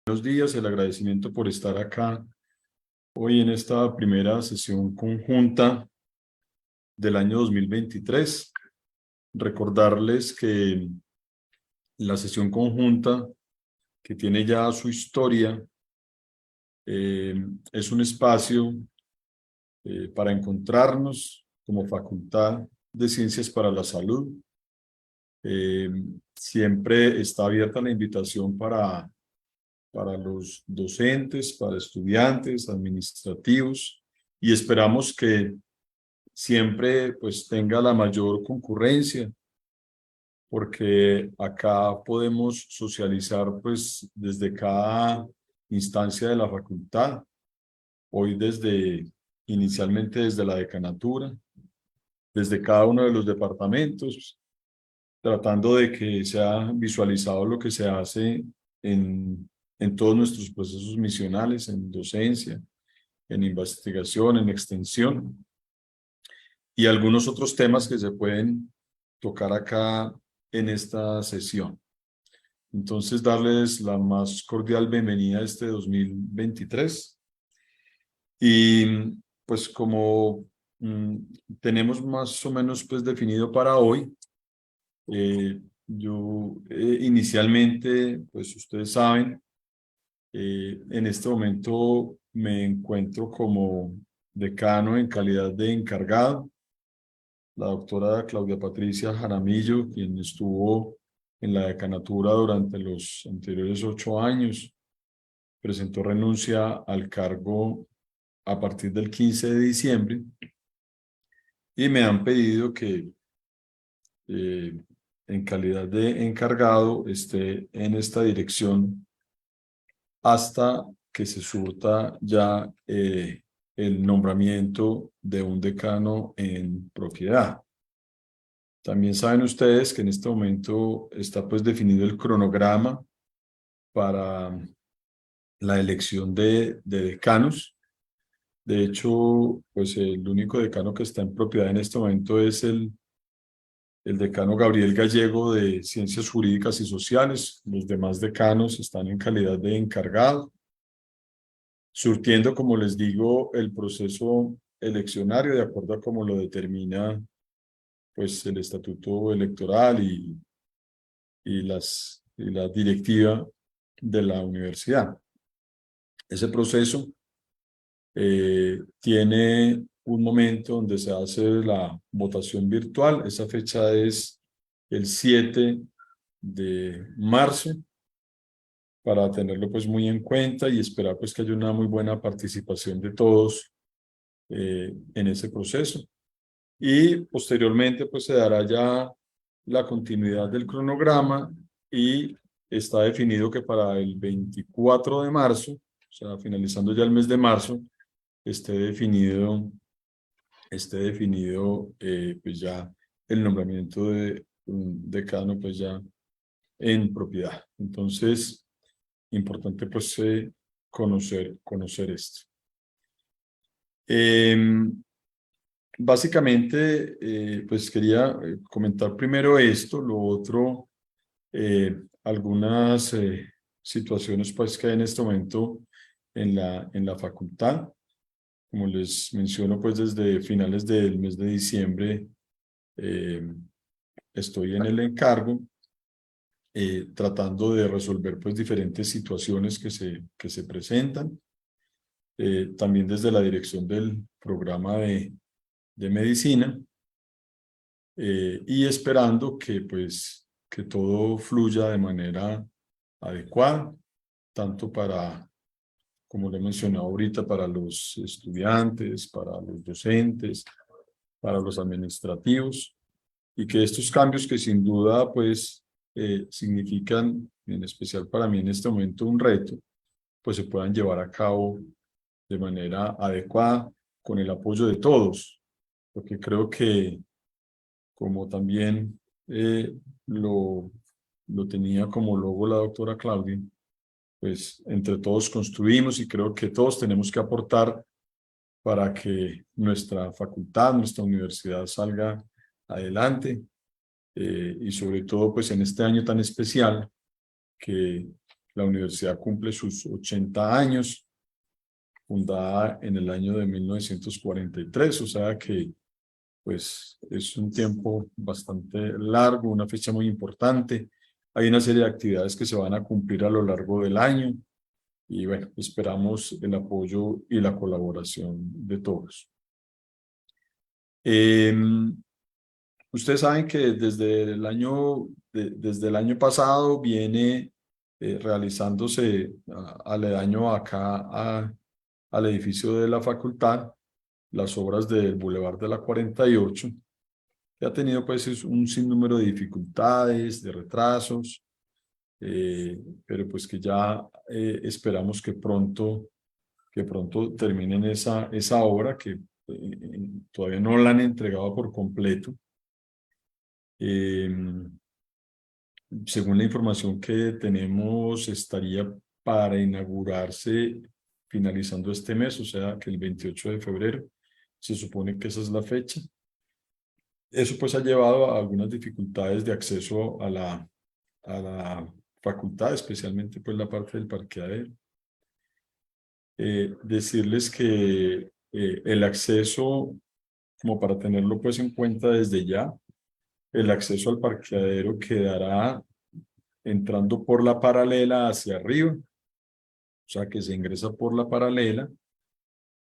Buenos días, el agradecimiento por estar acá hoy en esta primera sesión conjunta del año 2023. Recordarles que la sesión conjunta, que tiene ya su historia, es un espacio para encontrarnos como Facultad de Ciencias para la Salud. Siempre está abierta la invitación para los docentes, para estudiantes, administrativos, y esperamos que siempre pues tenga la mayor concurrencia, porque acá podemos socializar pues desde cada instancia de la facultad, hoy inicialmente desde la decanatura, desde cada uno de los departamentos, tratando de que sea visualizado lo que se hace en todos nuestros procesos misionales, en docencia, en investigación, en extensión, y algunos otros temas que se pueden tocar acá en esta sesión. Entonces, darles la más cordial bienvenida a este 2023. Y pues como mm, tenemos más o menos pues definido para hoy, yo inicialmente, pues ustedes saben, en este momento me encuentro como decano en calidad de encargado. La doctora Claudia Patricia Jaramillo, quien estuvo en la decanatura durante los anteriores 8 años, presentó renuncia al cargo a partir del 15 de diciembre y me han pedido que eh, en calidad de encargado esté en esta dirección hasta que se surta ya el nombramiento de un decano en propiedad. También saben ustedes que en este momento está pues definido el cronograma para la elección de decanos. De hecho, pues el único decano que está en propiedad en este momento es el decano Gabriel Gallego de Ciencias Jurídicas y Sociales. Los demás decanos están en calidad de encargado, surtiendo, como les digo, el proceso eleccionario de acuerdo a cómo lo determina pues el estatuto electoral y la directiva de la universidad. Ese proceso tiene un momento donde se hace la votación virtual. Esa fecha es el 7 de marzo, para tenerlo pues muy en cuenta y esperar pues que haya una muy buena participación de todos en ese proceso. Y posteriormente pues se dará ya la continuidad del cronograma y está definido que para el 24 de marzo, o sea, finalizando ya el mes de marzo, esté definido pues ya el nombramiento de un decano pues ya en propiedad. Entonces, importante pues conocer esto. Básicamente, pues quería comentar primero esto, lo otro, algunas situaciones pues que hay en este momento en la facultad. Como les menciono, pues desde finales del mes de diciembre estoy en el encargo, tratando de resolver pues diferentes situaciones que se presentan. También desde la dirección del programa de medicina, y esperando que pues que todo fluya de manera adecuada, tanto para, como le he mencionado ahorita, para los estudiantes, para los docentes, para los administrativos, y que estos cambios que sin duda pues significan, en especial para mí en este momento, un reto, pues se puedan llevar a cabo de manera adecuada con el apoyo de todos, porque creo que como también eh, lo, lo tenía como logo la doctora Claudia, pues entre todos construimos y creo que todos tenemos que aportar para que nuestra facultad, nuestra universidad salga adelante, y sobre todo pues en este año tan especial que La universidad cumple sus 80 años, fundada en el año de 1943, o sea que pues es un tiempo bastante largo, una fecha muy importante. Hay una serie de actividades que se van a cumplir a lo largo del año y bueno, esperamos el apoyo y la colaboración de todos. Ustedes saben que desde el año pasado viene realizándose aledaño acá al edificio de la facultad las obras del Boulevard de la 48, que ha tenido pues un sinnúmero de dificultades, de retrasos, pero pues que ya esperamos que pronto terminen esa obra que todavía no la han entregado por completo. Según la información que tenemos, estaría para inaugurarse finalizando este mes, o sea que el 28 de febrero, se supone que esa es la fecha. Eso pues ha llevado a algunas dificultades de acceso a la facultad, especialmente pues la parte del parqueadero. Decirles que el acceso, como para tenerlo pues en cuenta desde ya, el acceso al parqueadero quedará entrando por la paralela hacia arriba, o sea que se ingresa por la paralela,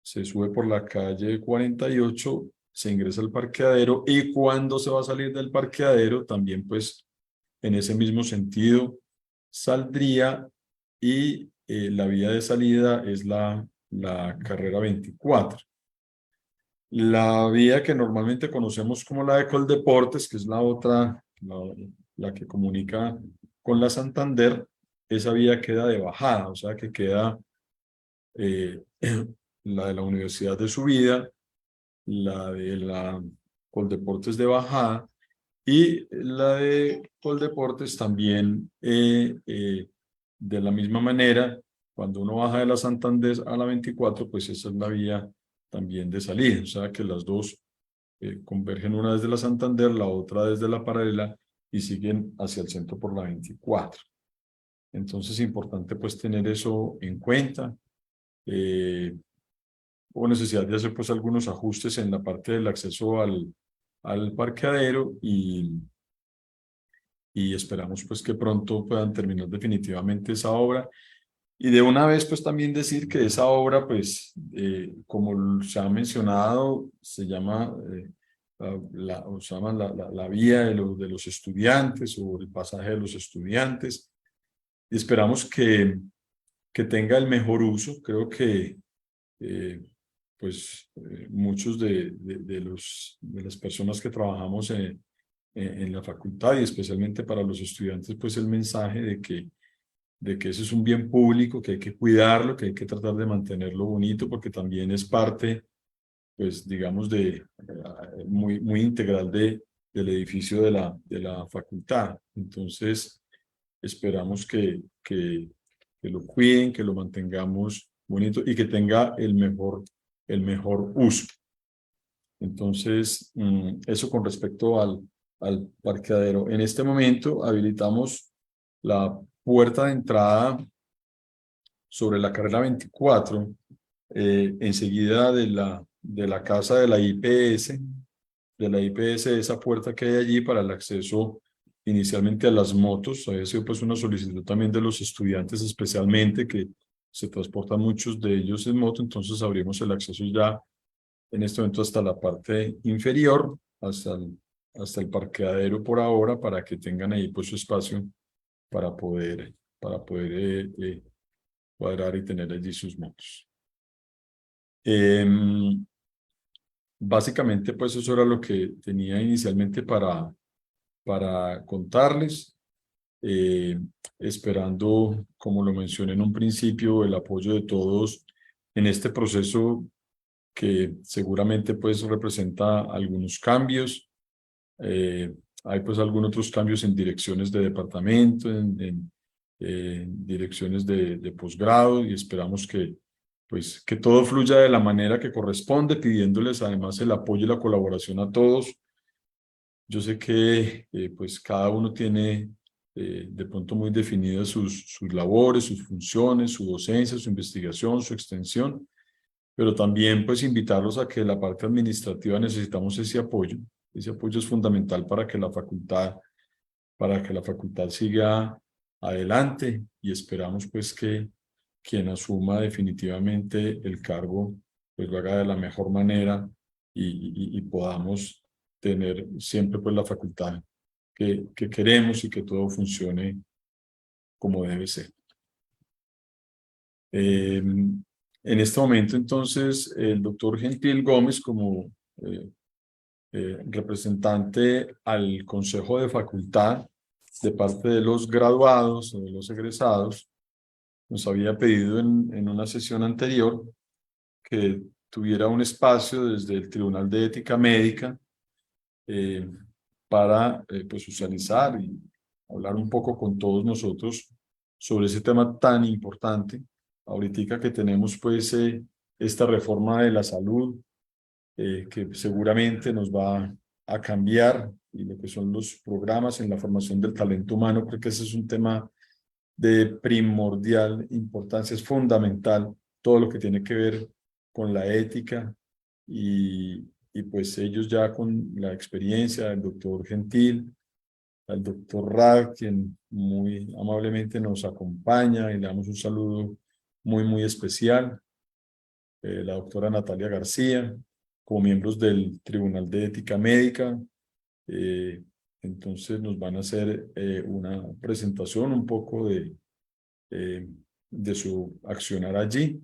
se sube por la calle 48, se ingresa al parqueadero y cuando se va a salir del parqueadero también pues en ese mismo sentido saldría y la vía de salida es la carrera 24. La vía que normalmente conocemos como la de Coldeportes, que es la otra, la que comunica con la Santander, esa vía queda de bajada, o sea que queda la de la Universidad de subida, la de la Coldeportes de bajada y la de Coldeportes también de la misma manera. Cuando uno baja de la Santander a la 24, pues esa es la vía también de salida, o sea que las dos convergen, una desde la Santander, la otra desde la paralela y siguen hacia el centro por la 24. Entonces es importante pues tener eso en cuenta. Hubo necesidad de hacer pues algunos ajustes en la parte del acceso al parqueadero y esperamos pues que pronto puedan terminar definitivamente esa obra. Y de una vez pues también decir que esa obra pues como se ha mencionado se llama se llama la vía de los estudiantes o el pasaje de los estudiantes y esperamos que tenga el mejor uso. Creo que muchos de las personas que trabajamos en la facultad y especialmente para los estudiantes, pues el mensaje de que ese es un bien público, que hay que cuidarlo, que hay que tratar de mantenerlo bonito, porque también es parte, pues digamos, muy integral del edificio de la facultad. Entonces, esperamos que lo cuiden, que lo mantengamos bonito y que tenga el mejor uso. Entonces, eso con respecto al parqueadero. En este momento habilitamos la puerta de entrada sobre la carrera 24, enseguida de la casa de la IPS, esa puerta que hay allí para el acceso inicialmente a las motos. Había sido pues una solicitud también de los estudiantes especialmente que se transportan muchos de ellos en moto, entonces abrimos el acceso ya en este momento hasta la parte inferior, hasta el parqueadero por ahora, para que tengan ahí pues su espacio para poder cuadrar y tener allí sus motos. Básicamente pues eso era lo que tenía inicialmente para contarles, esperando, como lo mencioné en un principio, el apoyo de todos en este proceso que seguramente pues representa algunos cambios. Hay pues algunos otros cambios en direcciones de departamento, en direcciones de posgrado y esperamos pues, que todo fluya de la manera que corresponde, pidiéndoles además el apoyo y la colaboración a todos. Yo sé que pues cada uno tiene de pronto muy definidas sus labores, sus funciones, su docencia, su investigación, su extensión, pero también pues invitarlos a que la parte administrativa necesitamos ese apoyo. Ese apoyo es fundamental para que la facultad siga adelante, y esperamos pues que quien asuma definitivamente el cargo pues lo haga de la mejor manera, y podamos tener siempre pues la facultad que queremos, y que todo funcione como debe ser. En este momento, entonces, el doctor Gentil Gómez, como representante al Consejo de Facultad de parte de los graduados o de los egresados, nos había pedido en una sesión anterior que tuviera un espacio desde el Tribunal de Ética Médica para pues socializar y hablar un poco con todos nosotros sobre ese tema tan importante. Ahorita que tenemos pues esta reforma de la salud que seguramente nos va a cambiar, y lo que son los programas en la formación del talento humano, creo que ese es un tema de primordial importancia, es fundamental todo lo que tiene que ver con la ética, y pues ellos ya con la experiencia del doctor Gentil, al doctor Rad, quien muy amablemente nos acompaña, y le damos un saludo muy especial, la doctora Natalia García, como miembros del Tribunal de Ética Médica. Eh, entonces nos van a hacer una presentación un poco de su accionar allí,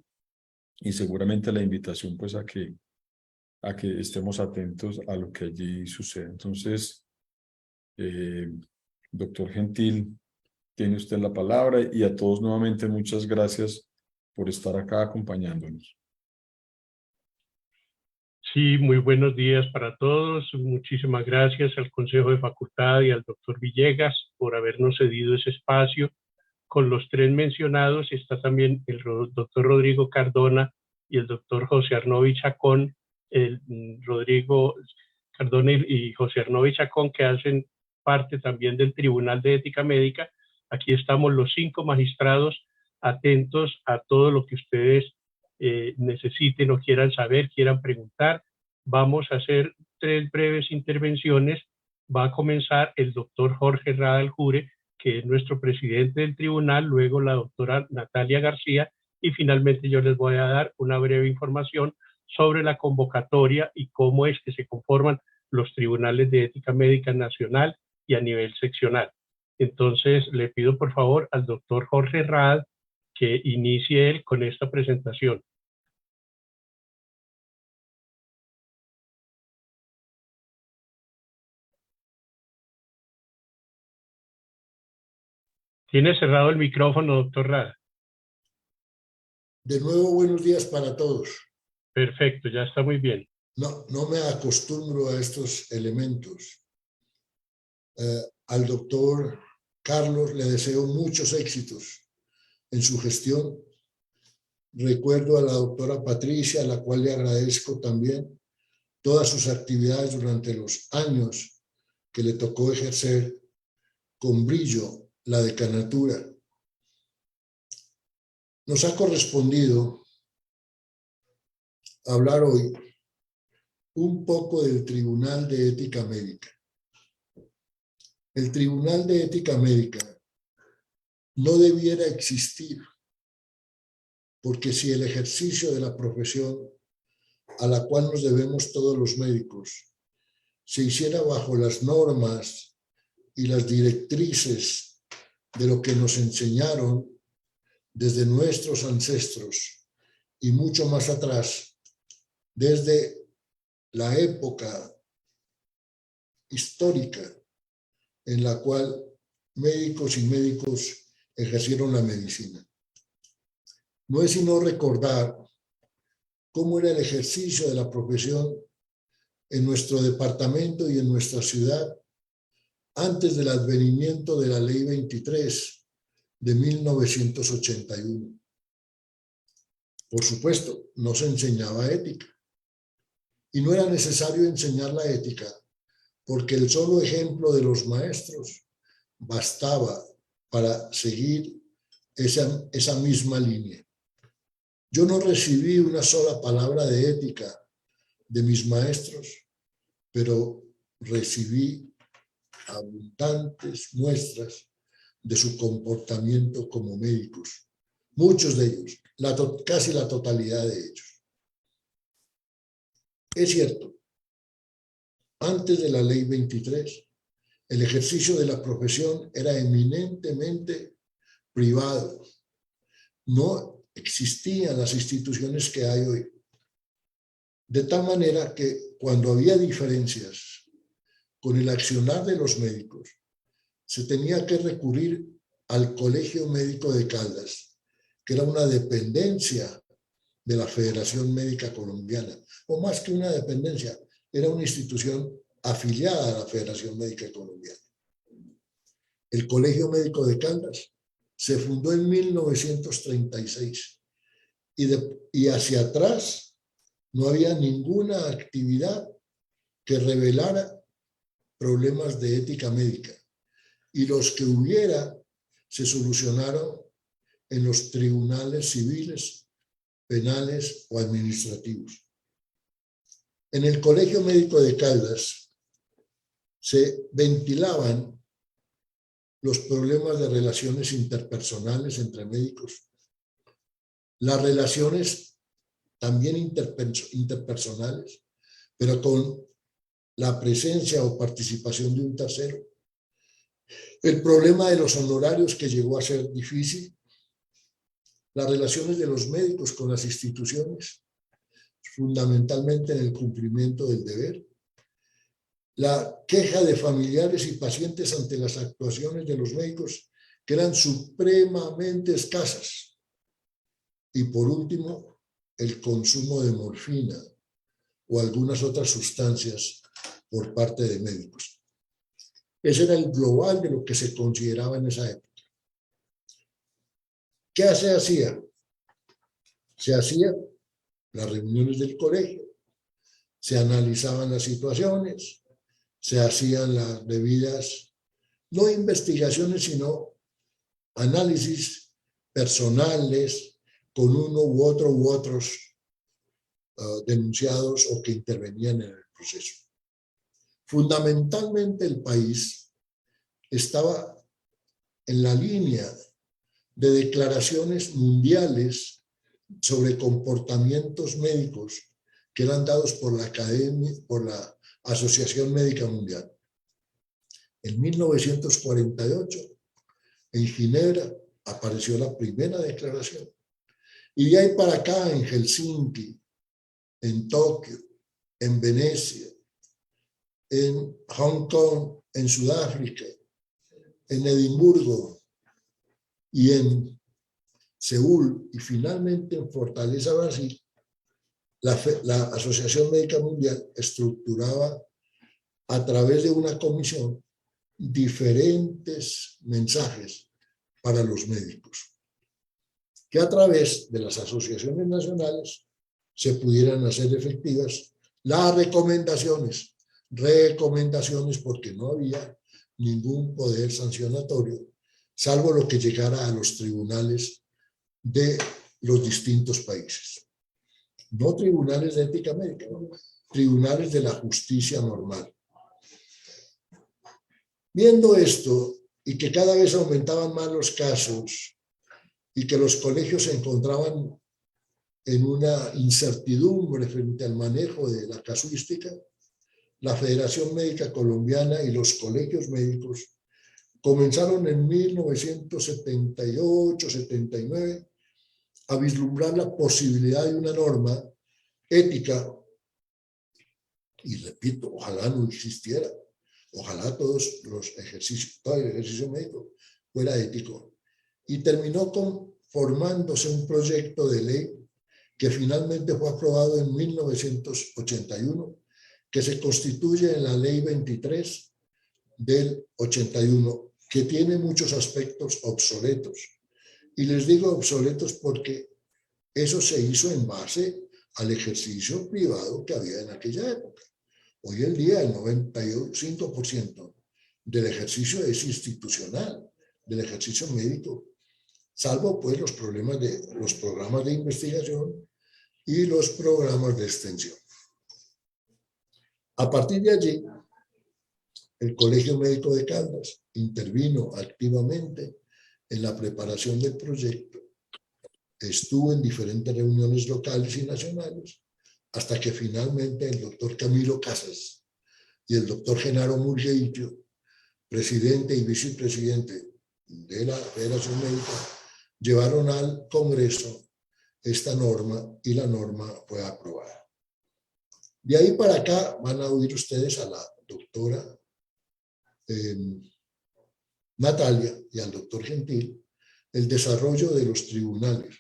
y seguramente la invitación pues a que estemos atentos a lo que allí sucede. Entonces, doctor Gentil, tiene usted la palabra, y a todos nuevamente muchas gracias por estar acá acompañándonos. Sí, muy buenos días para todos. Muchísimas gracias al Consejo de Facultad y al doctor Villegas por habernos cedido ese espacio. Con los tres mencionados está también el doctor Rodrigo Cardona y el doctor José Arnovi Chacón. Rodrigo Cardona y José Arnovi Chacón, que hacen parte también del Tribunal de Ética Médica. Aquí estamos los 5 magistrados atentos a todo lo que ustedes necesiten o quieran saber, quieran preguntar. Vamos a hacer 3 breves intervenciones. Va a comenzar el doctor Jorge Rada Aljure, que es nuestro presidente del tribunal, luego la doctora Natalia García, y finalmente yo les voy a dar una breve información sobre la convocatoria y cómo es que se conforman los tribunales de ética médica nacional y a nivel seccional. Entonces, le pido por favor al doctor Jorge Rad que inicie él con esta presentación. Tiene cerrado el micrófono, doctor Rad. De nuevo, buenos días para todos. Perfecto, ya está muy bien. No me acostumbro a estos elementos. Al doctor Carlos le deseo muchos éxitos en su gestión. Recuerdo a la doctora Patricia, a la cual le agradezco también todas sus actividades durante los años que le tocó ejercer con brillo la decanatura. Nos ha correspondido hablar hoy un poco del Tribunal de Ética Médica. El Tribunal de Ética Médica no debiera existir, porque si el ejercicio de la profesión a la cual nos debemos todos los médicos se hiciera bajo las normas y las directrices de lo que nos enseñaron desde nuestros ancestros y mucho más atrás, desde la época histórica en la cual médicos y médicos ejercieron la medicina. No es sino recordar cómo era el ejercicio de la profesión en nuestro departamento y en nuestra ciudad antes del advenimiento de la Ley 23 de 1981. Por supuesto, no se enseñaba ética. Y no era necesario enseñar la ética, porque el solo ejemplo de los maestros bastaba para seguir esa misma línea. Yo no recibí una sola palabra de ética de mis maestros, pero recibí abundantes muestras de su comportamiento como médicos. Muchos de ellos, casi la totalidad de ellos. Es cierto, antes de la Ley 23, el ejercicio de la profesión era eminentemente privado. No existían las instituciones que hay hoy. De tal manera que cuando había diferencias con el accionar de los médicos, se tenía que recurrir al Colegio Médico de Caldas, que era una dependencia de la Federación Médica Colombiana, o más que una dependencia, era una institución afiliada a la Federación Médica Colombiana. El Colegio Médico de Caldas se fundó en 1936 y hacia atrás no había ninguna actividad que revelara problemas de ética médica, y los que hubiera se solucionaron en los tribunales civiles, penales o administrativos. En el Colegio Médico de Caldas se ventilaban los problemas de relaciones interpersonales entre médicos, las relaciones también interpersonales, pero con la presencia o participación de un tercero. El problema de los honorarios, que llegó a ser difícil, las relaciones de los médicos con las instituciones, fundamentalmente en el cumplimiento del deber, la queja de familiares y pacientes ante las actuaciones de los médicos, que eran supremamente escasas, y por último, el consumo de morfina o algunas otras sustancias por parte de médicos. Ese era el global de lo que se consideraba en esa época. ¿Qué se hacía? Se hacían las reuniones del colegio, se analizaban las situaciones, se hacían las debidas, no investigaciones, sino análisis personales con uno u otros denunciados o que intervenían en el proceso. Fundamentalmente el país estaba en la línea de declaraciones mundiales sobre comportamientos médicos que eran dados por la Academia, por la Asociación Médica Mundial. En 1948, en Ginebra, apareció la primera declaración. Y de ahí para acá, en Helsinki, en Tokio, en Venecia, en Hong Kong, en Sudáfrica, en Edimburgo y en Seúl, y finalmente en Fortaleza, Brasil, la Asociación Médica Mundial estructuraba a través de una comisión diferentes mensajes para los médicos, que a través de las asociaciones nacionales se pudieran hacer efectivas las recomendaciones porque no había ningún poder sancionatorio, salvo lo que llegara a los tribunales de los distintos países. No tribunales de ética médica, no, tribunales de la justicia normal. Viendo esto, y que cada vez aumentaban más los casos, y que los colegios se encontraban en una incertidumbre frente al manejo de la casuística, la Federación Médica Colombiana y los colegios médicos comenzaron en 1978-79 a vislumbrar la posibilidad de una norma ética, y repito, ojalá no existiera, ojalá todo el ejercicio médico fuera ético, y terminó formándose un proyecto de ley que finalmente fue aprobado en 1981, que se constituye en la Ley 23 del 81, que tiene muchos aspectos obsoletos. Y les digo obsoletos porque eso se hizo en base al ejercicio privado que había en aquella época. Hoy en día el 95% del ejercicio es institucional, del ejercicio médico, salvo pues los programas de investigación y los programas de extensión. A partir de allí, el Colegio Médico de Caldas intervino activamente en la preparación del proyecto, estuvo en diferentes reuniones locales y nacionales, hasta que finalmente el doctor Camilo Casas y el doctor Genaro Murgueitio, presidente y vicepresidente de la Federación Médica, llevaron al Congreso esta norma y la norma fue aprobada. De ahí para acá van a oír ustedes a la doctora Natalia y al doctor Gentil el desarrollo de los tribunales.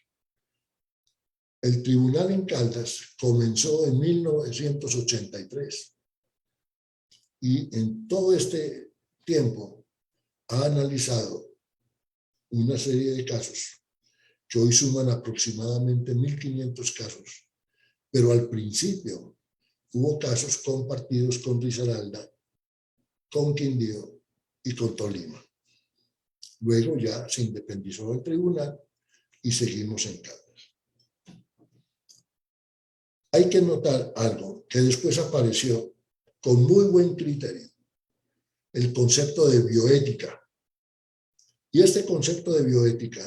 El tribunal en Caldas comenzó en 1983 y en todo este tiempo ha analizado una serie de casos que hoy suman aproximadamente 1.500 casos, pero al principio hubo casos compartidos con Risaralda, con Quindío y con Tolima. Luego ya se independizó el tribunal y seguimos en Caldas. Hay que notar algo que después apareció con muy buen criterio, el concepto de bioética. Y este concepto de bioética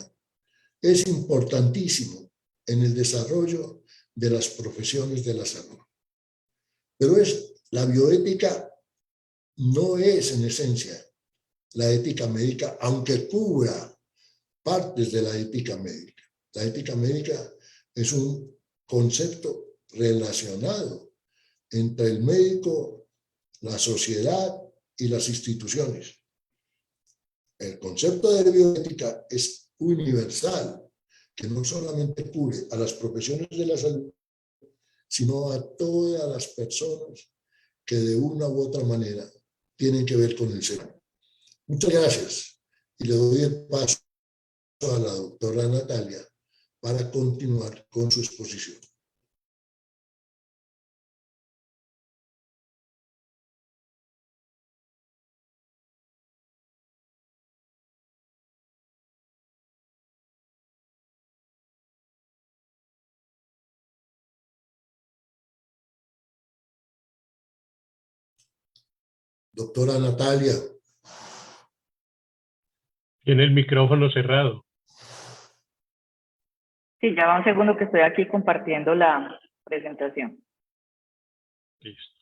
es importantísimo en el desarrollo de las profesiones de la salud. Pero la bioética no es en esencia la ética médica, aunque cubra partes de la ética médica. La ética médica es un concepto relacionado entre el médico, la sociedad y las instituciones. El concepto de bioética es universal, que no solamente cubre a las profesiones de la salud, sino a todas las personas que de una u otra manera tienen que ver con el ser humano. Muchas gracias y le doy el paso a la doctora Natalia para continuar con su exposición. Doctora Natalia. Tiene el micrófono cerrado. Sí, ya va un segundo que estoy aquí compartiendo la presentación. Listo.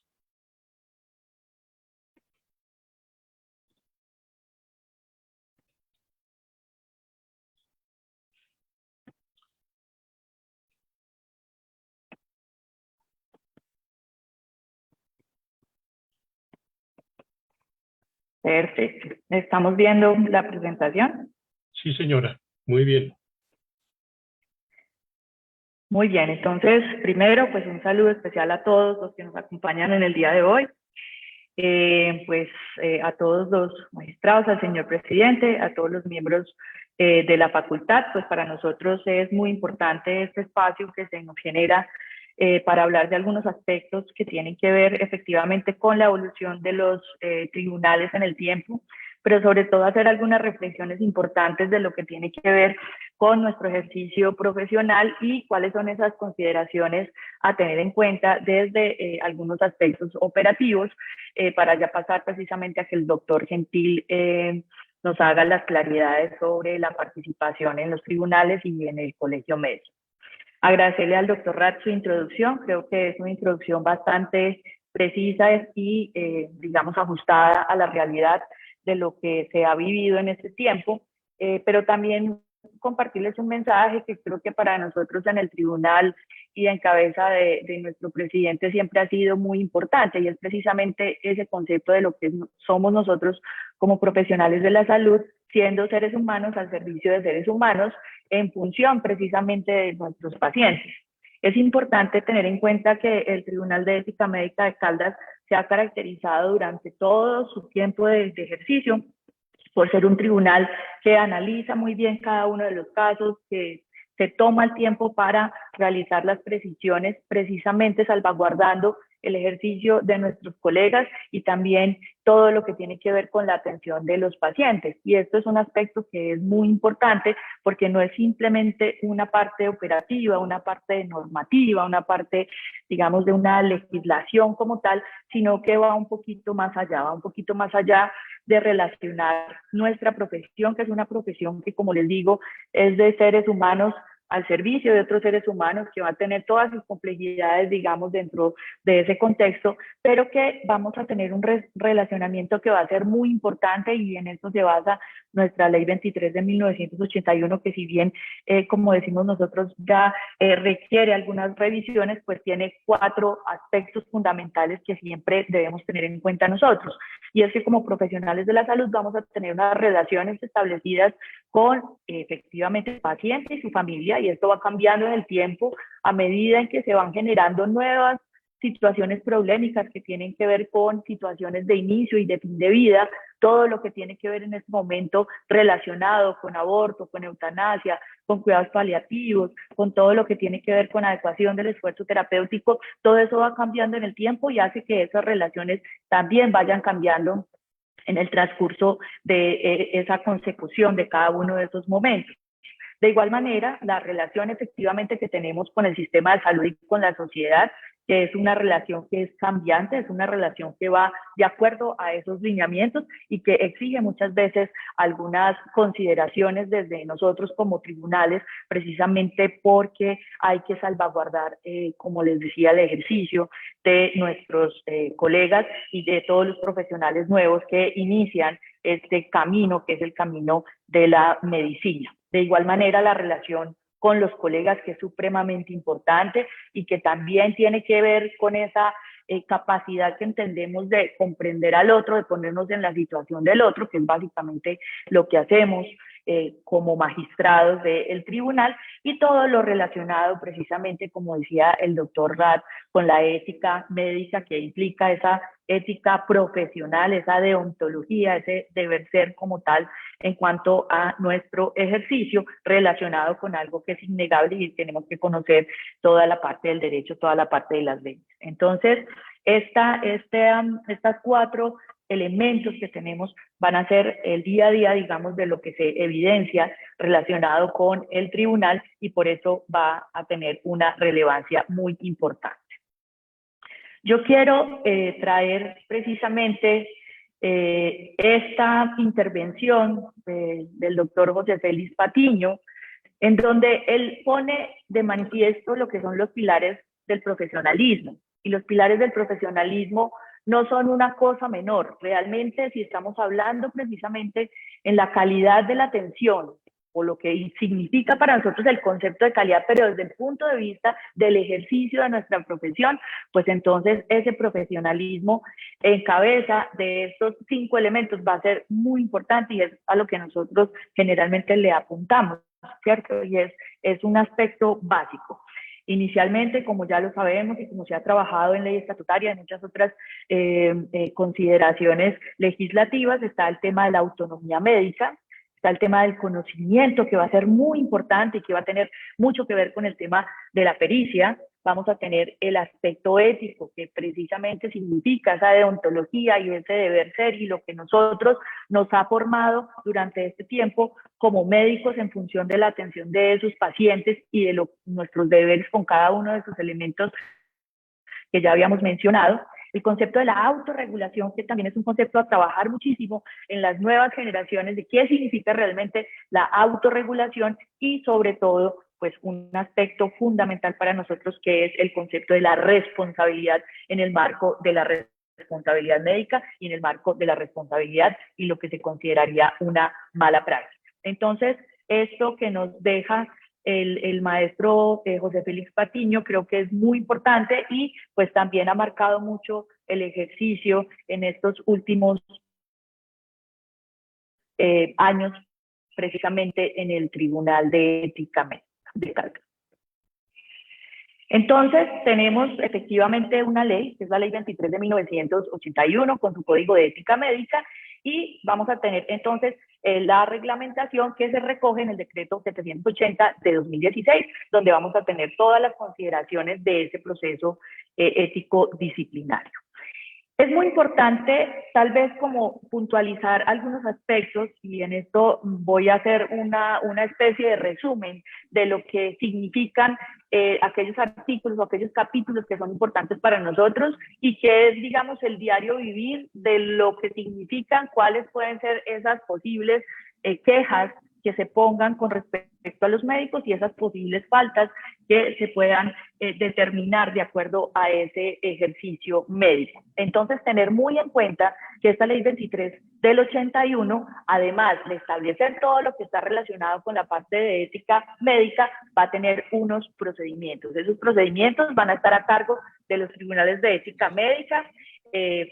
Perfecto. ¿Estamos viendo la presentación? Sí, señora. Muy bien. Muy bien. Entonces, primero, pues un saludo especial a todos los que nos acompañan en el día de hoy. A todos los magistrados, al señor presidente, a todos los miembros de la facultad, pues para nosotros es muy importante este espacio que se nos genera para hablar de algunos aspectos que tienen que ver efectivamente con la evolución de los tribunales en el tiempo, pero sobre todo hacer algunas reflexiones importantes de lo que tiene que ver con nuestro ejercicio profesional y cuáles son esas consideraciones a tener en cuenta desde algunos aspectos operativos para ya pasar precisamente a que el doctor Gentil nos haga las claridades sobre la participación en los tribunales y en el colegio médico. Agradecerle al doctor Rat su introducción, creo que es una introducción bastante precisa y, digamos, ajustada a la realidad de lo que se ha vivido en este tiempo, pero también compartirles un mensaje que creo que para nosotros en el tribunal y en cabeza de nuestro presidente siempre ha sido muy importante, y es precisamente ese concepto de lo que somos nosotros como profesionales de la salud, siendo seres humanos al servicio de seres humanos, en función precisamente de nuestros pacientes. Es importante tener en cuenta que el Tribunal de Ética Médica de Caldas se ha caracterizado durante todo su tiempo de ejercicio por ser un tribunal que analiza muy bien cada uno de los casos, que se toma el tiempo para realizar las precisiones, precisamente salvaguardando el ejercicio de nuestros colegas y también todo lo que tiene que ver con la atención de los pacientes. Y esto es un aspecto que es muy importante porque no es simplemente una parte operativa, una parte normativa, una parte, digamos, de una legislación como tal, sino que va un poquito más allá de relacionar nuestra profesión, que es una profesión que, como les digo, es de seres humanos al servicio de otros seres humanos, que va a tener todas sus complejidades, digamos, dentro de ese contexto, pero que vamos a tener un relacionamiento que va a ser muy importante, y en eso se basa nuestra Ley 23 de 1981, que si bien, como decimos nosotros, ya requiere algunas revisiones, pues tiene 4 aspectos fundamentales que siempre debemos tener en cuenta nosotros. Y es que como profesionales de la salud vamos a tener unas relaciones establecidas con efectivamente el paciente y su familia, y esto va cambiando en el tiempo a medida en que se van generando nuevas situaciones problemáticas que tienen que ver con situaciones de inicio y de fin de vida, todo lo que tiene que ver en este momento relacionado con aborto, con eutanasia, con cuidados paliativos, con todo lo que tiene que ver con adecuación del esfuerzo terapéutico, todo eso va cambiando en el tiempo y hace que esas relaciones también vayan cambiando en el transcurso de esa consecución de cada uno de esos momentos. De igual manera, la relación efectivamente que tenemos con el sistema de salud y con la sociedad, que es una relación que es cambiante, es una relación que va de acuerdo a esos lineamientos y que exige muchas veces algunas consideraciones desde nosotros como tribunales, precisamente porque hay que salvaguardar, como les decía, el ejercicio de nuestros colegas y de todos los profesionales nuevos que inician este camino, que es el camino de la medicina. De igual manera, la relación con los colegas, que es supremamente importante y que también tiene que ver con esa capacidad que entendemos de comprender al otro, de ponernos en la situación del otro, que es básicamente lo que hacemos como magistrados del tribunal, y todo lo relacionado precisamente, como decía el doctor Rath, con la ética médica, que implica esa ética profesional, esa deontología, ese deber ser como tal en cuanto a nuestro ejercicio relacionado con algo que es innegable, y tenemos que conocer toda la parte del derecho, toda la parte de las leyes. Entonces, estas 4 elementos que tenemos van a ser el día a día, digamos, de lo que se evidencia relacionado con el tribunal, y por eso va a tener una relevancia muy importante. Yo quiero traer precisamente esta intervención del doctor José Félix Patiño, en donde él pone de manifiesto lo que son los pilares del profesionalismo. Y los pilares del profesionalismo no son una cosa menor. Realmente, si estamos hablando precisamente en la calidad de la atención, o lo que significa para nosotros el concepto de calidad, pero desde el punto de vista del ejercicio de nuestra profesión, pues entonces ese profesionalismo en cabeza de estos 5 elementos va a ser muy importante, y es a lo que nosotros generalmente le apuntamos, ¿cierto? Y es un aspecto básico. Inicialmente, como ya lo sabemos y como se ha trabajado en ley estatutaria y en muchas otras consideraciones legislativas, está el tema de la autonomía médica, está el tema del conocimiento, que va a ser muy importante y que va a tener mucho que ver con el tema de la pericia. Vamos a tener el aspecto ético, que precisamente significa esa deontología y ese deber ser, y lo que nosotros nos ha formado durante este tiempo como médicos en función de la atención de esos pacientes y de nuestros deberes con cada uno de esos elementos que ya habíamos mencionado. El concepto de la autorregulación, que también es un concepto a trabajar muchísimo en las nuevas generaciones, de qué significa realmente la autorregulación, y sobre todo, pues un aspecto fundamental para nosotros, que es el concepto de la responsabilidad en el marco de la responsabilidad médica y en el marco de la responsabilidad y lo que se consideraría una mala praxis. Entonces, esto que nos deja el maestro José Félix Patiño creo que es muy importante, y pues también ha marcado mucho el ejercicio en estos últimos años, precisamente en el Tribunal de Ética Médica. Entonces, tenemos efectivamente una ley, que es la Ley 23 de 1981, con su Código de Ética Médica, y vamos a tener entonces la reglamentación que se recoge en el decreto 780 de 2016, donde vamos a tener todas las consideraciones de ese proceso ético-disciplinario. Es muy importante tal vez como puntualizar algunos aspectos, y en esto voy a hacer una especie de resumen de lo que significan aquellos artículos o aquellos capítulos que son importantes para nosotros y que es, digamos, el diario vivir de lo que significan, cuáles pueden ser esas posibles quejas que se pongan con respecto a los médicos y esas posibles faltas que se puedan determinar de acuerdo a ese ejercicio médico. Entonces, tener muy en cuenta que esta ley 23 del 81, además de establecer todo lo que está relacionado con la parte de ética médica, va a tener unos procedimientos. Esos procedimientos van a estar a cargo de los tribunales de ética médica,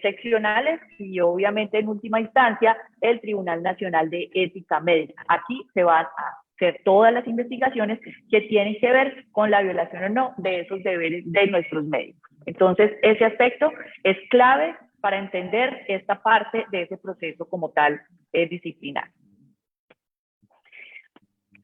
seccionales y obviamente en última instancia el Tribunal Nacional de Ética Médica. Aquí se van a hacer todas las investigaciones que tienen que ver con la violación o no de esos deberes de nuestros médicos. Entonces, ese aspecto es clave para entender esta parte de ese proceso como tal disciplinario.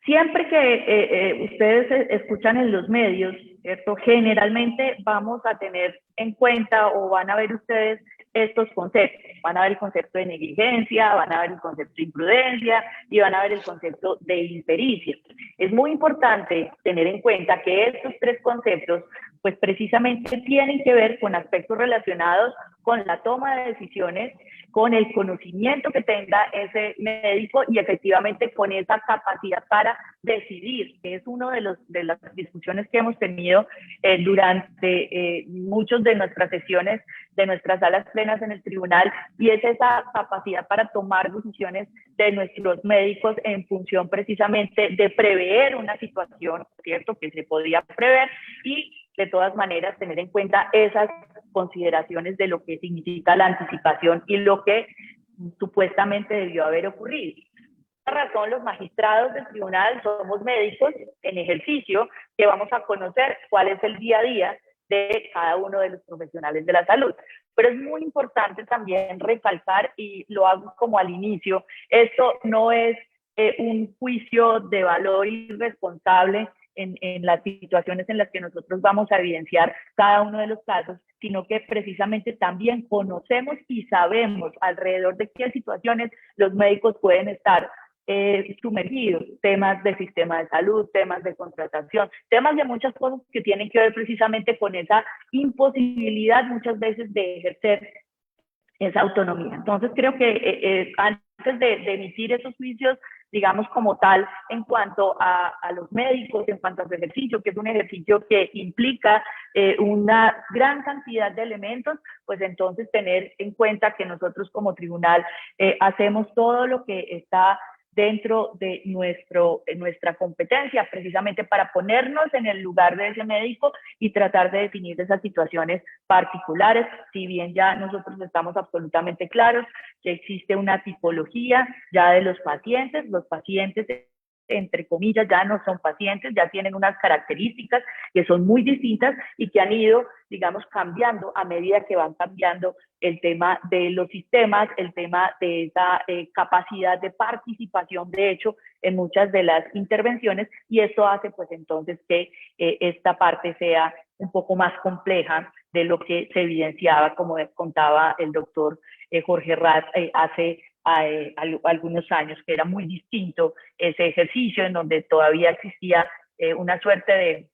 Siempre que ustedes escuchan en los medios, ¿cierto? Generalmente vamos a tener en cuenta o van a ver ustedes estos conceptos. Van a ver el concepto de negligencia, van a ver el concepto de imprudencia y van a ver el concepto de impericia. Es muy importante tener en cuenta que estos tres conceptos pues precisamente tienen que ver con aspectos relacionados con la toma de decisiones, con el conocimiento que tenga ese médico y efectivamente con esa capacidad para decidir, que es una de las discusiones que hemos tenido durante muchas de nuestras sesiones, de nuestras salas plenas en el tribunal, y es esa capacidad para tomar decisiones de nuestros médicos en función precisamente de prever una situación, ¿cierto?, que se podía prever y de todas maneras tener en cuenta esas consideraciones de lo que significa la anticipación y lo que supuestamente debió haber ocurrido. Por esta razón, los magistrados del tribunal somos médicos en ejercicio que vamos a conocer cuál es el día a día de cada uno de los profesionales de la salud. Pero es muy importante también recalcar, y lo hago como al inicio, esto no es un juicio de valor irresponsable en las situaciones en las que nosotros vamos a evidenciar cada uno de los casos, sino que precisamente también conocemos y sabemos alrededor de qué situaciones los médicos pueden estar sumergidos, temas del sistema de salud, temas de contratación, temas de muchas cosas que tienen que ver precisamente con esa imposibilidad muchas veces de ejercer esa autonomía. Entonces creo que antes de emitir esos juicios, digamos como tal, en cuanto a los médicos, en cuanto a su ejercicio, que es un ejercicio que implica una gran cantidad de elementos, pues entonces tener en cuenta que nosotros como tribunal hacemos todo lo que está dentro de nuestra competencia, precisamente para ponernos en el lugar de ese médico y tratar de definir esas situaciones particulares, si bien ya nosotros estamos absolutamente claros que existe una tipología ya de los pacientes entre comillas, ya no son pacientes, ya tienen unas características que son muy distintas y que han ido, digamos, cambiando a medida que van cambiando el tema de los sistemas, el tema de esa capacidad de participación, de hecho, en muchas de las intervenciones, y esto hace, pues, entonces que esta parte sea un poco más compleja de lo que se evidenciaba, como contaba el doctor Jorge Rat hace algunos años, que era muy distinto ese ejercicio en donde todavía existía una suerte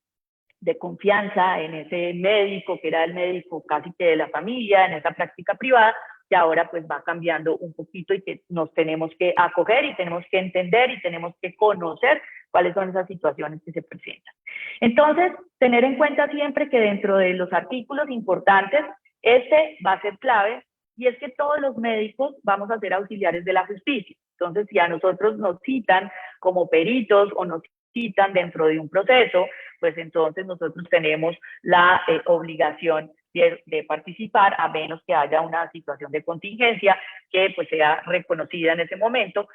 de confianza en ese médico, que era el médico casi que de la familia, en esa práctica privada, que ahora pues va cambiando un poquito y que nos tenemos que acoger y tenemos que entender y tenemos que conocer cuáles son esas situaciones que se presentan. Entonces, tener en cuenta siempre que dentro de los artículos importantes, este va a ser clave, y es que todos los médicos vamos a ser auxiliares de la justicia. Entonces, si a nosotros nos citan como peritos o nos citan dentro de un proceso, pues entonces nosotros tenemos la obligación de participar, a menos que haya una situación de contingencia que pues sea reconocida en ese momento,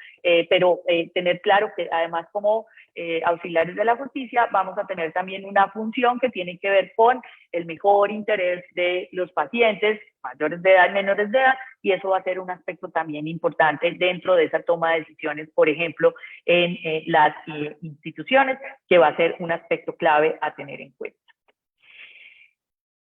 pero tener claro que además como auxiliares de la justicia vamos a tener también una función que tiene que ver con el mejor interés de los pacientes, mayores de edad, menores de edad, y eso va a ser un aspecto también importante dentro de esa toma de decisiones, por ejemplo, en las instituciones, que va a ser un aspecto clave a tener en cuenta.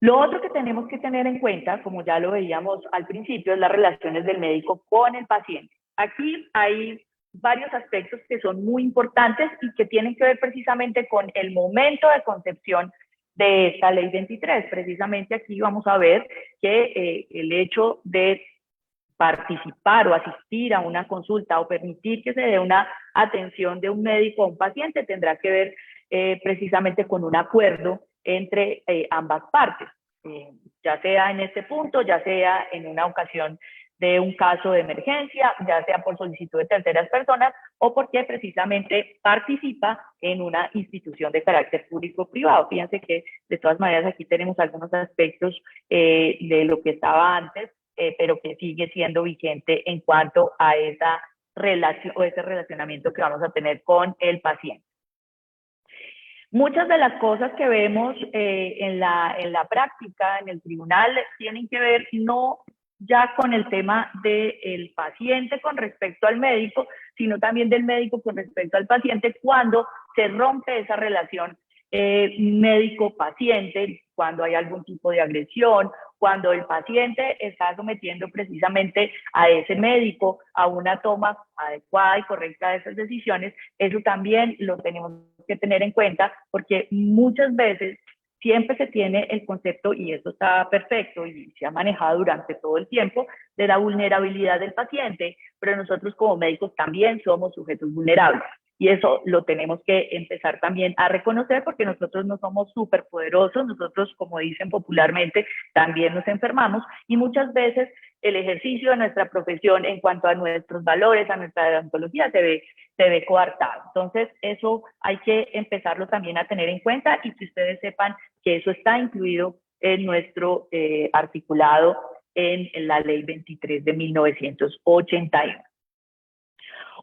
Lo otro que tenemos que tener en cuenta, como ya lo veíamos al principio, es las relaciones del médico con el paciente. Aquí hay varios aspectos que son muy importantes y que tienen que ver precisamente con el momento de concepción de esta ley 23. Precisamente aquí vamos a ver que el hecho de participar o asistir a una consulta o permitir que se dé una atención de un médico a un paciente tendrá que ver precisamente con un acuerdo entre ambas partes, ya sea en este punto, ya sea en una ocasión de un caso de emergencia, ya sea por solicitud de terceras personas o porque precisamente participa en una institución de carácter público-privado. Fíjense que de todas maneras aquí tenemos algunos aspectos de lo que estaba antes, pero que sigue siendo vigente en cuanto a esa relación o ese relacionamiento que vamos a tener con el paciente. Muchas de las cosas que vemos en la práctica, en el tribunal, tienen que ver no ya con el tema del paciente con respecto al médico, sino también del médico con respecto al paciente cuando se rompe esa relación médico-paciente, cuando hay algún tipo de agresión, cuando el paciente está sometiendo precisamente a ese médico a una toma adecuada y correcta de esas decisiones. Eso también lo tenemos que tener en cuenta porque muchas veces siempre se tiene el concepto, y eso está perfecto y se ha manejado durante todo el tiempo, de la vulnerabilidad del paciente, pero nosotros como médicos también somos sujetos vulnerables. Y eso lo tenemos que empezar también a reconocer porque nosotros no somos súper poderosos, nosotros, como dicen popularmente, también nos enfermamos y muchas veces el ejercicio de nuestra profesión en cuanto a nuestros valores, a nuestra deontología, se ve coartado. Entonces, eso hay que empezarlo también a tener en cuenta y que ustedes sepan que eso está incluido en nuestro articulado en la Ley 23 de 1981.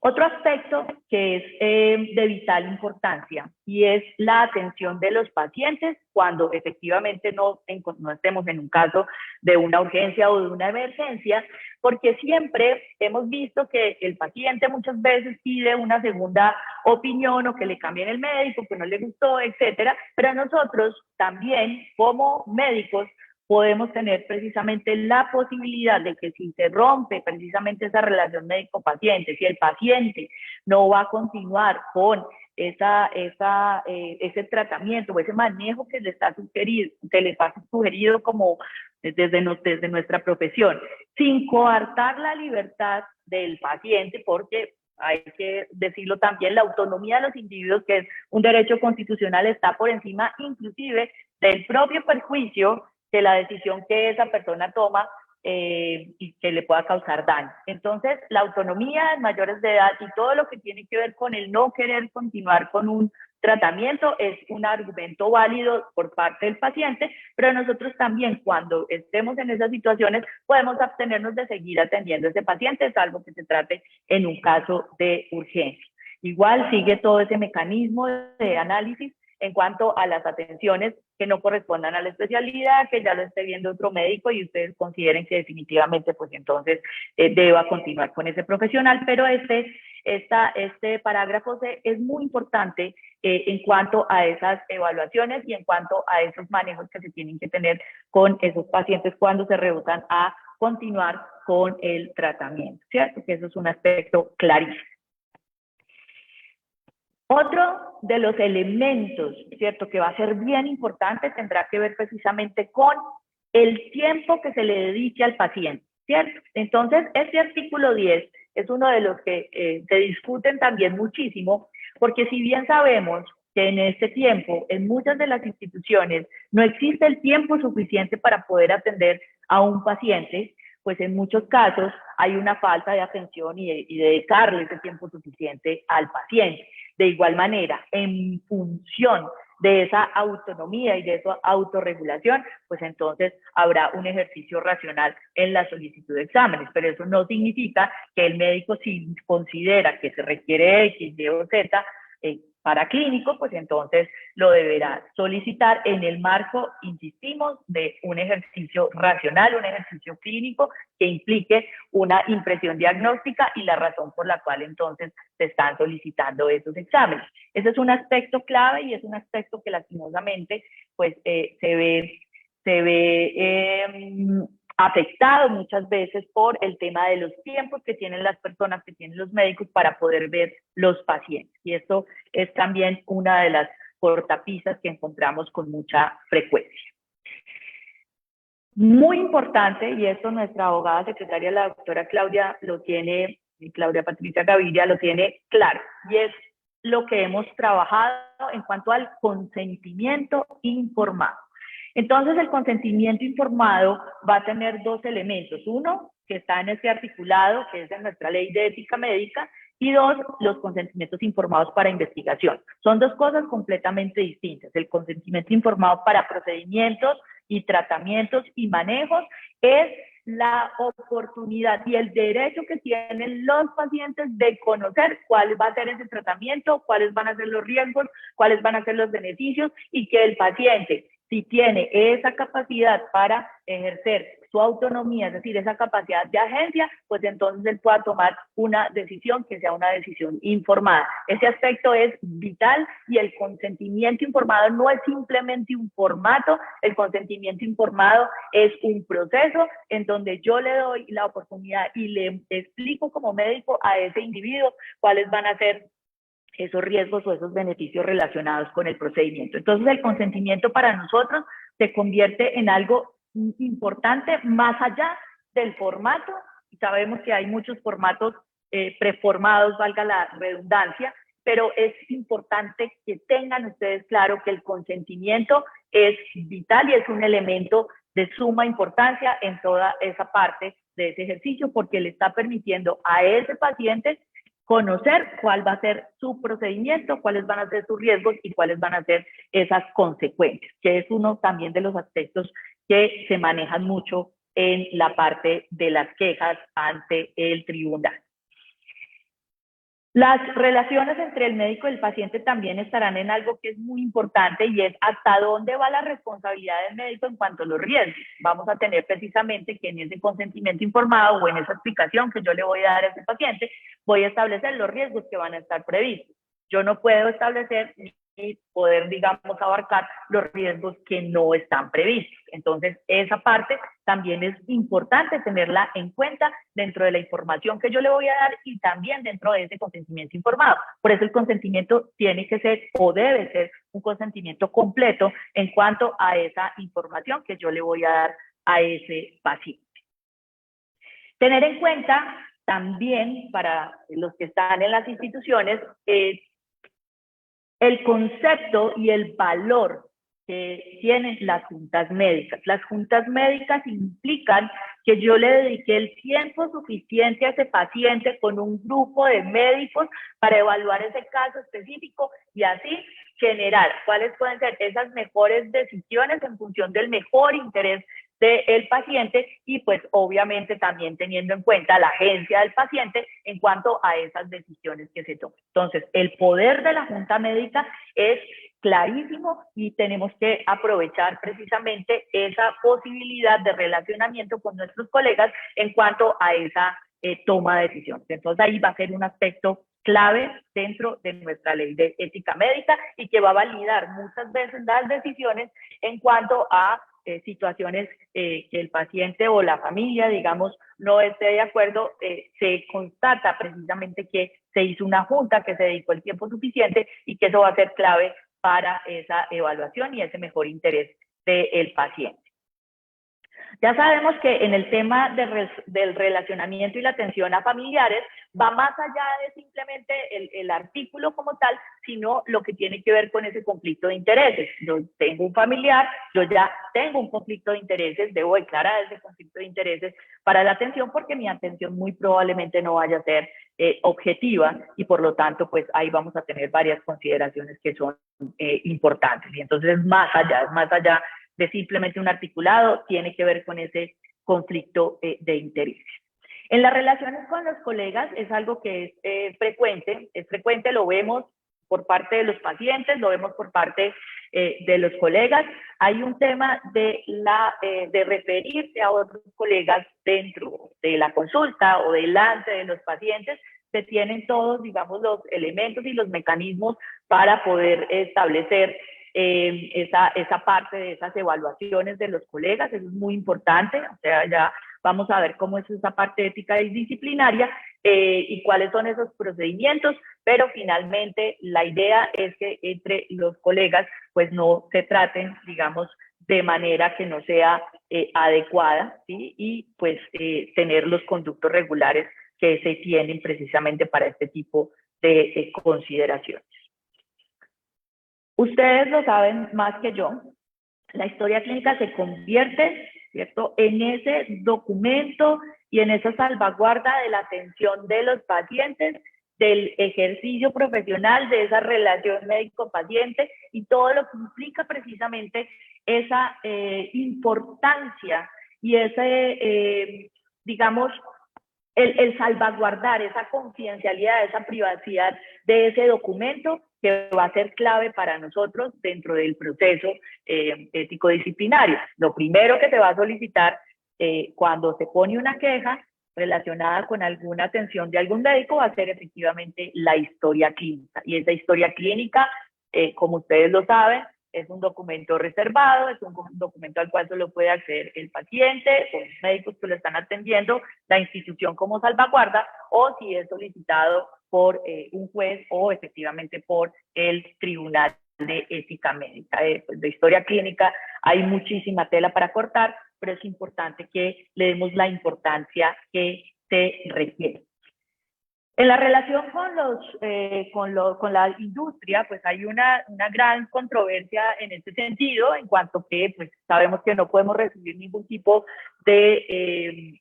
Otro aspecto que es de vital importancia y es la atención de los pacientes cuando efectivamente no estemos en un caso de una urgencia o de una emergencia, porque siempre hemos visto que el paciente muchas veces pide una segunda opinión o que le cambien el médico, que no le gustó, etcétera, pero nosotros también como médicos podemos tener precisamente la posibilidad de que si se rompe precisamente esa relación médico-paciente, si el paciente no va a continuar con ese tratamiento o ese manejo que le está sugerido como desde nuestra profesión, sin coartar la libertad del paciente, porque hay que decirlo también, la autonomía de los individuos, que es un derecho constitucional, está por encima inclusive del propio perjuicio de la decisión que esa persona toma y que le pueda causar daño. Entonces, la autonomía de mayores de edad y todo lo que tiene que ver con el no querer continuar con un tratamiento es un argumento válido por parte del paciente, pero nosotros también cuando estemos en esas situaciones podemos abstenernos de seguir atendiendo a ese paciente, salvo que se trate en un caso de urgencia. Igual sigue todo ese mecanismo de análisis en cuanto a las atenciones que no correspondan a la especialidad, que ya lo esté viendo otro médico y ustedes consideren que definitivamente pues entonces deba continuar con ese profesional, pero este parágrafo C es muy importante en cuanto a esas evaluaciones y en cuanto a esos manejos que se tienen que tener con esos pacientes cuando se rehusan a continuar con el tratamiento, ¿cierto? Que eso es un aspecto clarísimo. Otro de los elementos, ¿cierto?, que va a ser bien importante tendrá que ver precisamente con el tiempo que se le dedique al paciente, ¿cierto? Entonces, este artículo 10 es uno de los que se discuten también muchísimo, porque si bien sabemos que en este tiempo, en muchas de las instituciones, no existe el tiempo suficiente para poder atender a un paciente, pues en muchos casos hay una falta de atención y dedicarle ese tiempo suficiente al paciente. De igual manera, en función de esa autonomía y de esa autorregulación, pues entonces habrá un ejercicio racional en la solicitud de exámenes, pero eso no significa que el médico, si considera que se requiere X, Y o Z paraclínico, pues entonces lo deberá solicitar en el marco, insistimos, de un ejercicio racional, un ejercicio clínico que implique una impresión diagnóstica y la razón por la cual entonces se están solicitando esos exámenes. Ese es un aspecto clave y es un aspecto que lastimosamente pues se se ve afectado muchas veces por el tema de los tiempos que tienen las personas, que tienen los médicos para poder ver los pacientes. Y esto es también una de las cortapisas que encontramos con mucha frecuencia. Muy importante, y esto nuestra abogada secretaria, la doctora Claudia Patricia Gaviria, lo tiene claro, y es lo que hemos trabajado en cuanto al consentimiento informado. Entonces, el consentimiento informado va a tener dos elementos. Uno, que está en este articulado, que es en nuestra ley de ética médica, y dos, los consentimientos informados para investigación. Son dos cosas completamente distintas. El consentimiento informado para procedimientos y tratamientos y manejos es la oportunidad y el derecho que tienen los pacientes de conocer cuál va a ser ese tratamiento, cuáles van a ser los riesgos, cuáles van a ser los beneficios, y que el paciente, si tiene esa capacidad para ejercer su autonomía, es decir, esa capacidad de agencia, pues entonces él pueda tomar una decisión que sea una decisión informada. Ese aspecto es vital, y el consentimiento informado no es simplemente un formato. El consentimiento informado es un proceso en donde yo le doy la oportunidad y le explico como médico a ese individuo cuáles van a ser esos riesgos o esos beneficios relacionados con el procedimiento. Entonces, el consentimiento para nosotros se convierte en algo importante más allá del formato. Sabemos que hay muchos formatos preformados, valga la redundancia, pero es importante que tengan ustedes claro que el consentimiento es vital y es un elemento de suma importancia en toda esa parte de ese ejercicio, porque le está permitiendo a ese paciente conocer cuál va a ser su procedimiento, cuáles van a ser sus riesgos y cuáles van a ser esas consecuencias, que es uno también de los aspectos que se manejan mucho en la parte de las quejas ante el tribunal. Las relaciones entre el médico y el paciente también estarán en algo que es muy importante, y es hasta dónde va la responsabilidad del médico en cuanto a los riesgos. Vamos a tener precisamente que en ese consentimiento informado o en esa explicación que yo le voy a dar a ese paciente, voy a establecer los riesgos que van a estar previstos. Yo no puedo establecer y poder, digamos, abarcar los riesgos que no están previstos. Entonces, esa parte también es importante tenerla en cuenta dentro de la información que yo le voy a dar y también dentro de ese consentimiento informado. Por eso el consentimiento tiene que ser o debe ser un consentimiento completo en cuanto a esa información que yo le voy a dar a ese paciente. Tener en cuenta también para los que están en las instituciones el concepto y el valor que tienen las juntas médicas. Las juntas médicas implican que yo le dediqué el tiempo suficiente a ese paciente con un grupo de médicos para evaluar ese caso específico y así generar cuáles pueden ser esas mejores decisiones en función del mejor interés del paciente, y pues obviamente también teniendo en cuenta la agencia del paciente en cuanto a esas decisiones que se toman. Entonces, el poder de la junta médica es clarísimo y tenemos que aprovechar precisamente esa posibilidad de relacionamiento con nuestros colegas en cuanto a esa toma de decisiones. Entonces, ahí va a ser un aspecto clave dentro de nuestra ley de ética médica y que va a validar muchas veces las decisiones en cuanto a situaciones que el paciente o la familia, digamos, no esté de acuerdo. Se constata precisamente que se hizo una junta, que se dedicó el tiempo suficiente y que eso va a ser clave para esa evaluación y ese mejor interés del paciente. Ya sabemos que en el tema del relacionamiento y la atención a familiares va más allá de simplemente el artículo como tal, sino lo que tiene que ver con ese conflicto de intereses. Yo tengo un familiar, yo ya tengo un conflicto de intereses, debo declarar ese conflicto de intereses para la atención, porque mi atención muy probablemente no vaya a ser objetiva, y por lo tanto pues ahí vamos a tener varias consideraciones que son importantes. Y entonces es más allá de simplemente un articulado, tiene que ver con ese conflicto de intereses. En las relaciones con los colegas es algo que es frecuente, lo vemos por parte de los pacientes, lo vemos por parte de los colegas. Hay un tema de referirse a otros colegas dentro de la consulta o delante de los pacientes. Se tienen todos, digamos, los elementos y los mecanismos para poder establecer esa parte de esas evaluaciones de los colegas, eso es muy importante, o sea, ya vamos a ver cómo es esa parte ética y disciplinaria y cuáles son esos procedimientos, pero finalmente la idea es que entre los colegas pues no se traten, digamos, de manera que no sea adecuada, ¿sí? Y pues tener los conductos regulares que se tienen precisamente para este tipo de consideraciones. Ustedes lo saben más que yo, la historia clínica se convierte, ¿cierto?, en ese documento y en esa salvaguarda de la atención de los pacientes, del ejercicio profesional, de esa relación médico-paciente y todo lo que implica precisamente esa importancia y ese, digamos, el salvaguardar esa confidencialidad, esa privacidad de ese documento que va a ser clave para nosotros dentro del proceso ético-disciplinario. Lo primero que se va a solicitar cuando se pone una queja relacionada con alguna atención de algún médico va a ser efectivamente la historia clínica. Y esa historia clínica, como ustedes lo saben, es un documento reservado, es un documento al cual solo puede acceder el paciente o los médicos que lo están atendiendo, la institución como salvaguarda, o si es solicitado por un juez o efectivamente por el Tribunal de Ética Médica. Pues de historia clínica hay muchísima tela para cortar, pero es importante que le demos la importancia que se requiere. En la relación con la industria, pues hay una gran controversia en este sentido, en cuanto que pues, sabemos que no podemos recibir ningún tipo de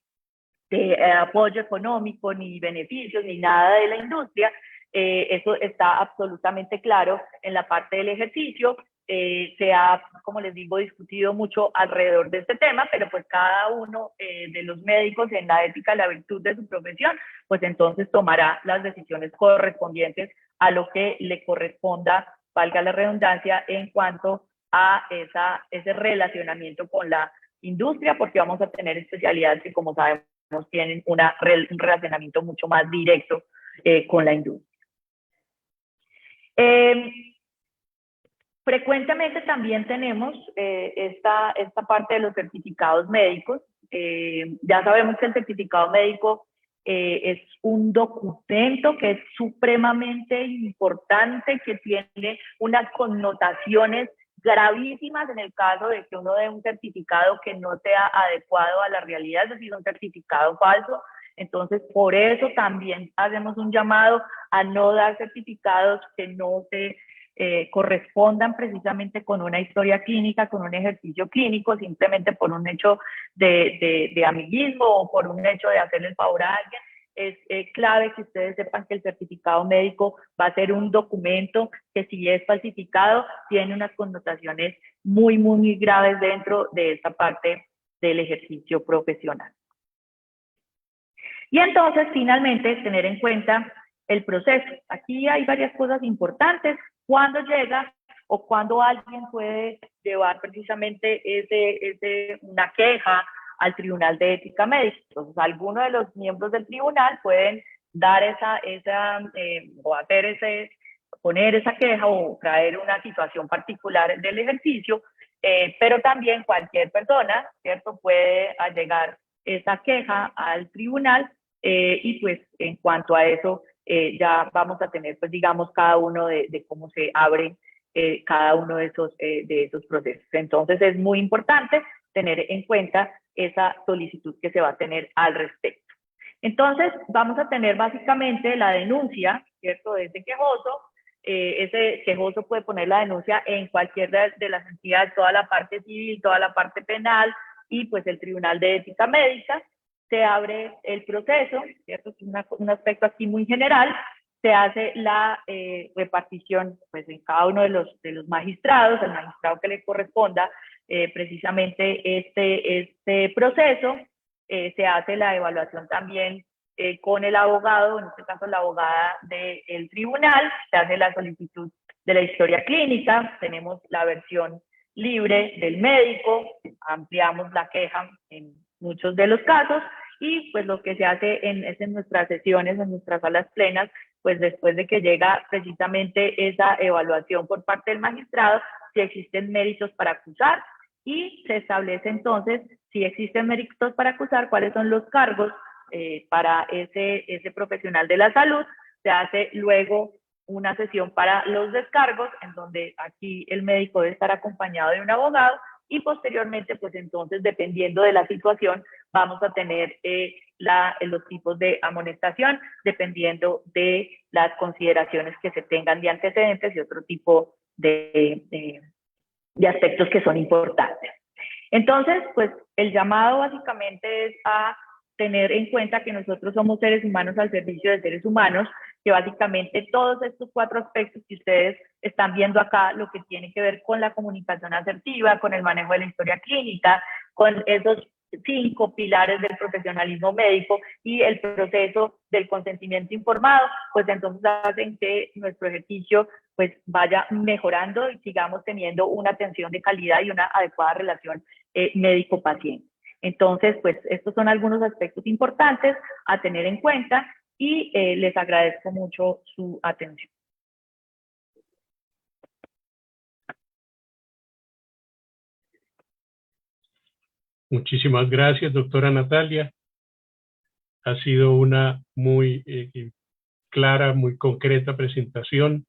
apoyo económico, ni beneficios, ni nada de la industria. Eso está absolutamente claro en la parte del ejercicio. Se ha, como les digo, discutido mucho alrededor de este tema, pero pues cada uno de los médicos en la ética y la virtud de su profesión, pues entonces tomará las decisiones correspondientes a lo que le corresponda, valga la redundancia, en cuanto a ese relacionamiento con la industria, porque vamos a tener especialidades que, como sabemos, tienen un relacionamiento mucho más directo con la industria. Frecuentemente también tenemos esta parte de los certificados médicos. Ya sabemos que el certificado médico es un documento que es supremamente importante, que tiene unas connotaciones gravísimas en el caso de que uno dé un certificado que no sea adecuado a la realidad, es decir, un certificado falso. Entonces, por eso también hacemos un llamado a no dar certificados que no se correspondan precisamente con una historia clínica, con un ejercicio clínico, simplemente por un hecho de amiguismo o por un hecho de hacerle el favor a alguien. Es clave que ustedes sepan que el certificado médico va a ser un documento que, si es falsificado, tiene unas connotaciones muy, muy graves dentro de esta parte del ejercicio profesional. Y entonces, finalmente, tener en cuenta el proceso. Aquí hay varias cosas importantes. Cuando llega o cuando alguien puede llevar precisamente una queja al Tribunal de Ética Médica. Entonces, algunos de los miembros del tribunal pueden dar poner esa queja o traer una situación particular del ejercicio, pero también cualquier persona, ¿cierto?, puede allegar esa queja al tribunal y pues en cuanto a eso ya vamos a tener, pues digamos, cada uno de cómo se abre cada uno de esos procesos. Entonces es muy importante tener en cuenta esa solicitud que se va a tener al respecto. Entonces vamos a tener básicamente la denuncia, ¿cierto?, de ese quejoso. Ese quejoso puede poner la denuncia en cualquiera de las entidades, toda la parte civil, toda la parte penal y pues el Tribunal de Ética Médica. Se abre el proceso, ¿cierto? Es un aspecto aquí muy general. Se hace la repartición pues, en cada uno de los magistrados, el magistrado que le corresponda precisamente este proceso. Se hace la evaluación también con el abogado, en este caso la abogada del tribunal. Se hace la solicitud de la historia clínica. Tenemos la versión libre del médico. Ampliamos la queja en muchos de los casos, y pues lo que se hace en nuestras sesiones, en nuestras salas plenas, pues después de que llega precisamente esa evaluación por parte del magistrado, si existen méritos para acusar, y se establece entonces, si existen méritos para acusar, cuáles son los cargos para ese profesional de la salud. Se hace luego una sesión para los descargos, en donde aquí el médico debe estar acompañado de un abogado, y posteriormente, pues entonces, dependiendo de la situación, vamos a tener los tipos de amonestación, dependiendo de las consideraciones que se tengan de antecedentes y otro tipo de aspectos que son importantes. Entonces, pues el llamado básicamente es a tener en cuenta que nosotros somos seres humanos al servicio de seres humanos, que básicamente todos estos 4 aspectos que ustedes están viendo acá, lo que tiene que ver con la comunicación asertiva, con el manejo de la historia clínica, con esos 5 pilares del profesionalismo médico y el proceso del consentimiento informado, pues entonces hacen que nuestro ejercicio pues vaya mejorando y sigamos teniendo una atención de calidad y una adecuada relación médico-paciente. Entonces, pues estos son algunos aspectos importantes a tener en cuenta y les agradezco mucho su atención. Muchísimas gracias, doctora Natalia. Ha sido una muy clara, muy concreta presentación.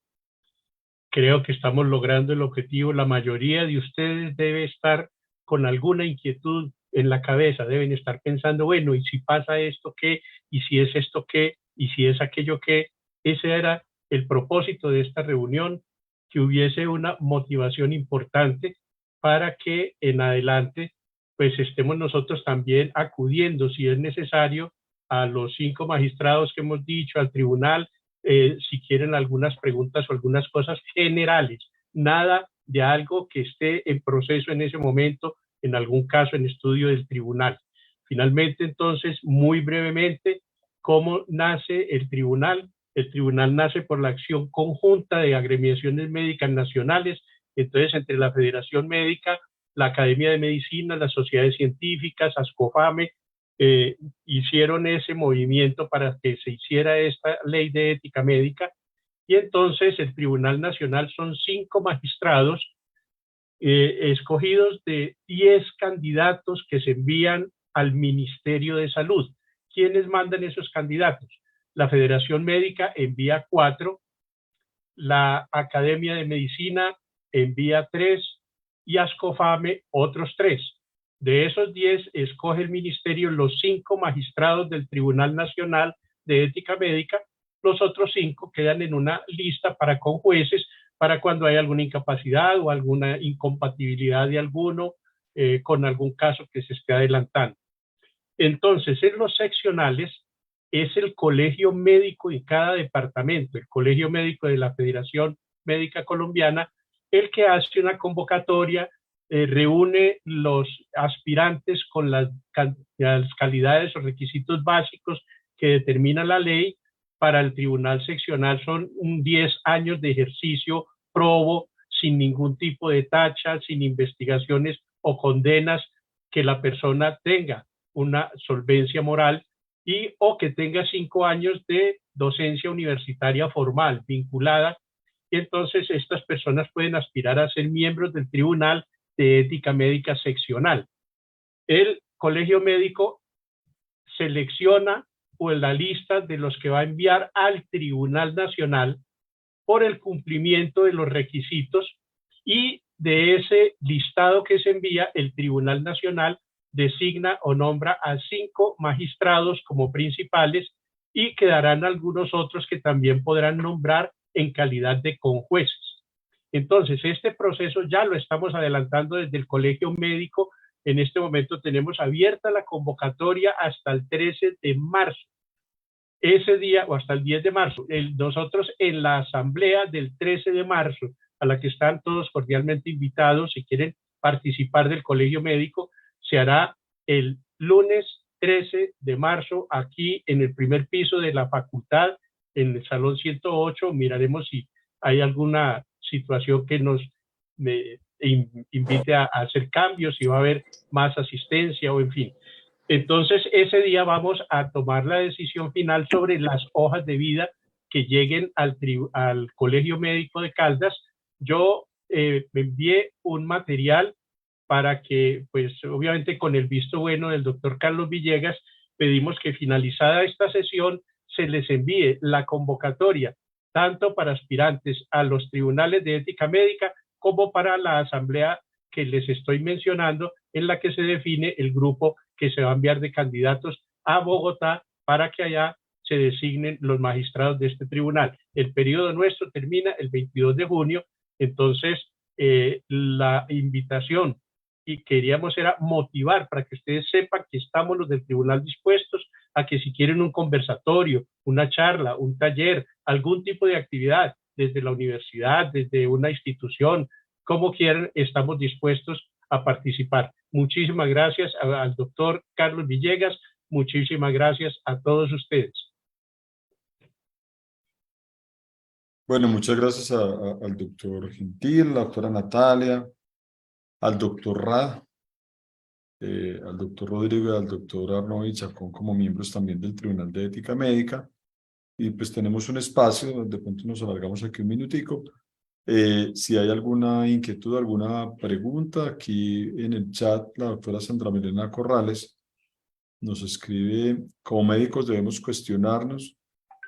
Creo que estamos logrando el objetivo. La mayoría de ustedes debe estar con alguna inquietud en la cabeza, deben estar pensando, bueno, ¿y si pasa esto qué? ¿Y si es esto qué? ¿Y si es aquello qué? Ese era el propósito de esta reunión, que hubiese una motivación importante para que en adelante pues estemos nosotros también acudiendo, si es necesario, a los 5 magistrados que hemos dicho, al tribunal, si quieren algunas preguntas o algunas cosas generales, nada de algo que esté en proceso en ese momento, en algún caso en estudio del tribunal. Finalmente, entonces, muy brevemente, ¿cómo nace el tribunal? El tribunal nace por la acción conjunta de agremiaciones médicas nacionales, entonces entre la Federación Médica, la Academia de Medicina, las sociedades científicas, ASCOFAME, hicieron ese movimiento para que se hiciera esta ley de ética médica, y entonces el Tribunal Nacional son 5 magistrados escogidos de 10 candidatos que se envían al Ministerio de Salud. ¿Quiénes mandan esos candidatos? La Federación Médica envía 4, la Academia de Medicina envía 3 y ASCOFAME otros 3. De esos 10 escoge el Ministerio los 5 magistrados del Tribunal Nacional de Ética Médica. Los otros 5 quedan en una lista para conjueces para cuando hay alguna incapacidad o alguna incompatibilidad de alguno con algún caso que se esté adelantando. Entonces, en los seccionales es el colegio médico de cada departamento, el colegio médico de la Federación Médica Colombiana, el que hace una convocatoria, reúne los aspirantes con las calidades o requisitos básicos que determina la ley. Para el tribunal seccional son 10 años de ejercicio probo, sin ningún tipo de tacha, sin investigaciones o condenas, que la persona tenga una solvencia moral y o que tenga 5 años de docencia universitaria formal vinculada. Y entonces estas personas pueden aspirar a ser miembros del Tribunal de Ética Médica Seccional. El colegio médico selecciona o en la lista de los que va a enviar al Tribunal Nacional por el cumplimiento de los requisitos, y de ese listado que se envía, el Tribunal Nacional designa o nombra a 5 magistrados como principales, y quedarán algunos otros que también podrán nombrar en calidad de conjueces. Entonces, este proceso ya lo estamos adelantando desde el Colegio Médico. En este momento tenemos abierta la convocatoria hasta el 13 de marzo. Ese día, o hasta el 10 de marzo, nosotros en la asamblea del 13 de marzo, a la que están todos cordialmente invitados, si quieren participar del Colegio Médico, se hará el lunes 13 de marzo aquí en el primer piso de la facultad, en el Salón 108. Miraremos si hay alguna situación que nos invite a hacer cambios, si va a haber más asistencia o en fin. Entonces ese día vamos a tomar la decisión final sobre las hojas de vida que lleguen al Colegio Médico de Caldas. Yo me envié un material para que, pues obviamente con el visto bueno del doctor Carlos Villegas, pedimos que finalizada esta sesión se les envíe la convocatoria, tanto para aspirantes a los tribunales de ética médica como para la asamblea que les estoy mencionando, en la que se define el grupo que se va a enviar de candidatos a Bogotá para que allá se designen los magistrados de este tribunal. El periodo nuestro termina el 22 de junio, entonces la invitación y queríamos era motivar para que ustedes sepan que estamos los del tribunal dispuestos a que si quieren un conversatorio, una charla, un taller, algún tipo de actividad desde la universidad, desde una institución, como quieran, estamos dispuestos a participar. Muchísimas gracias al doctor Carlos Villegas, muchísimas gracias a todos ustedes. Bueno, muchas gracias al doctor Gentil, la doctora Natalia, al doctor Ra, al doctor Rodrigo y al doctor Arnaud y Chacón como miembros también del Tribunal de Ética Médica. Y pues tenemos un espacio donde de pronto nos alargamos aquí un minutico. Si hay alguna inquietud, alguna pregunta, aquí en el chat la doctora Sandra Milena Corrales nos escribe: como médicos debemos cuestionarnos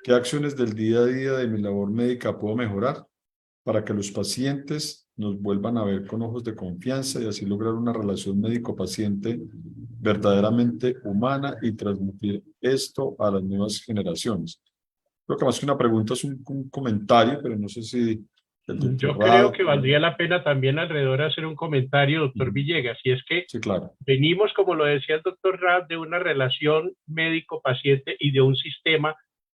qué acciones del día a día de mi labor médica puedo mejorar para que los pacientes nos vuelvan a ver con ojos de confianza y así lograr una relación médico-paciente verdaderamente humana y transmitir esto a las nuevas generaciones. Creo que más que una pregunta es un comentario, pero no sé si el doctor Yo creo Rad, que valdría la pena también alrededor hacer un comentario, doctor Villegas, y es que sí, claro. venimos, como lo decía el doctor Rad, de una relación médico-paciente y de un sistema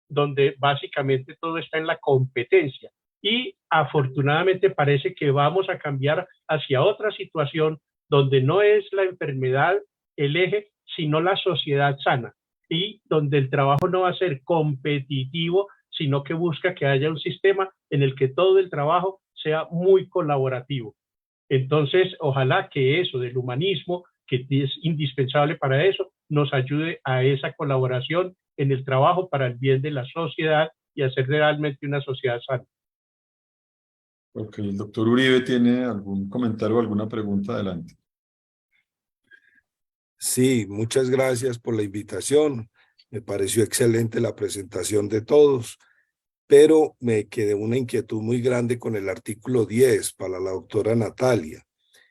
donde básicamente todo está en la competencia. Y afortunadamente parece que vamos a cambiar hacia otra situación donde no es la enfermedad el eje, sino la sociedad sana, y donde el trabajo no va a ser competitivo, sino que busca que haya un sistema en el que todo el trabajo sea muy colaborativo. Entonces, ojalá que eso del humanismo, que es indispensable para eso, nos ayude a esa colaboración en el trabajo para el bien de la sociedad y hacer realmente una sociedad sana. Ok, el doctor Uribe tiene algún comentario o alguna pregunta. Adelante. Sí, muchas gracias por la invitación. Me pareció excelente la presentación de todos, pero me quedé una inquietud muy grande con el artículo 10 para la doctora Natalia.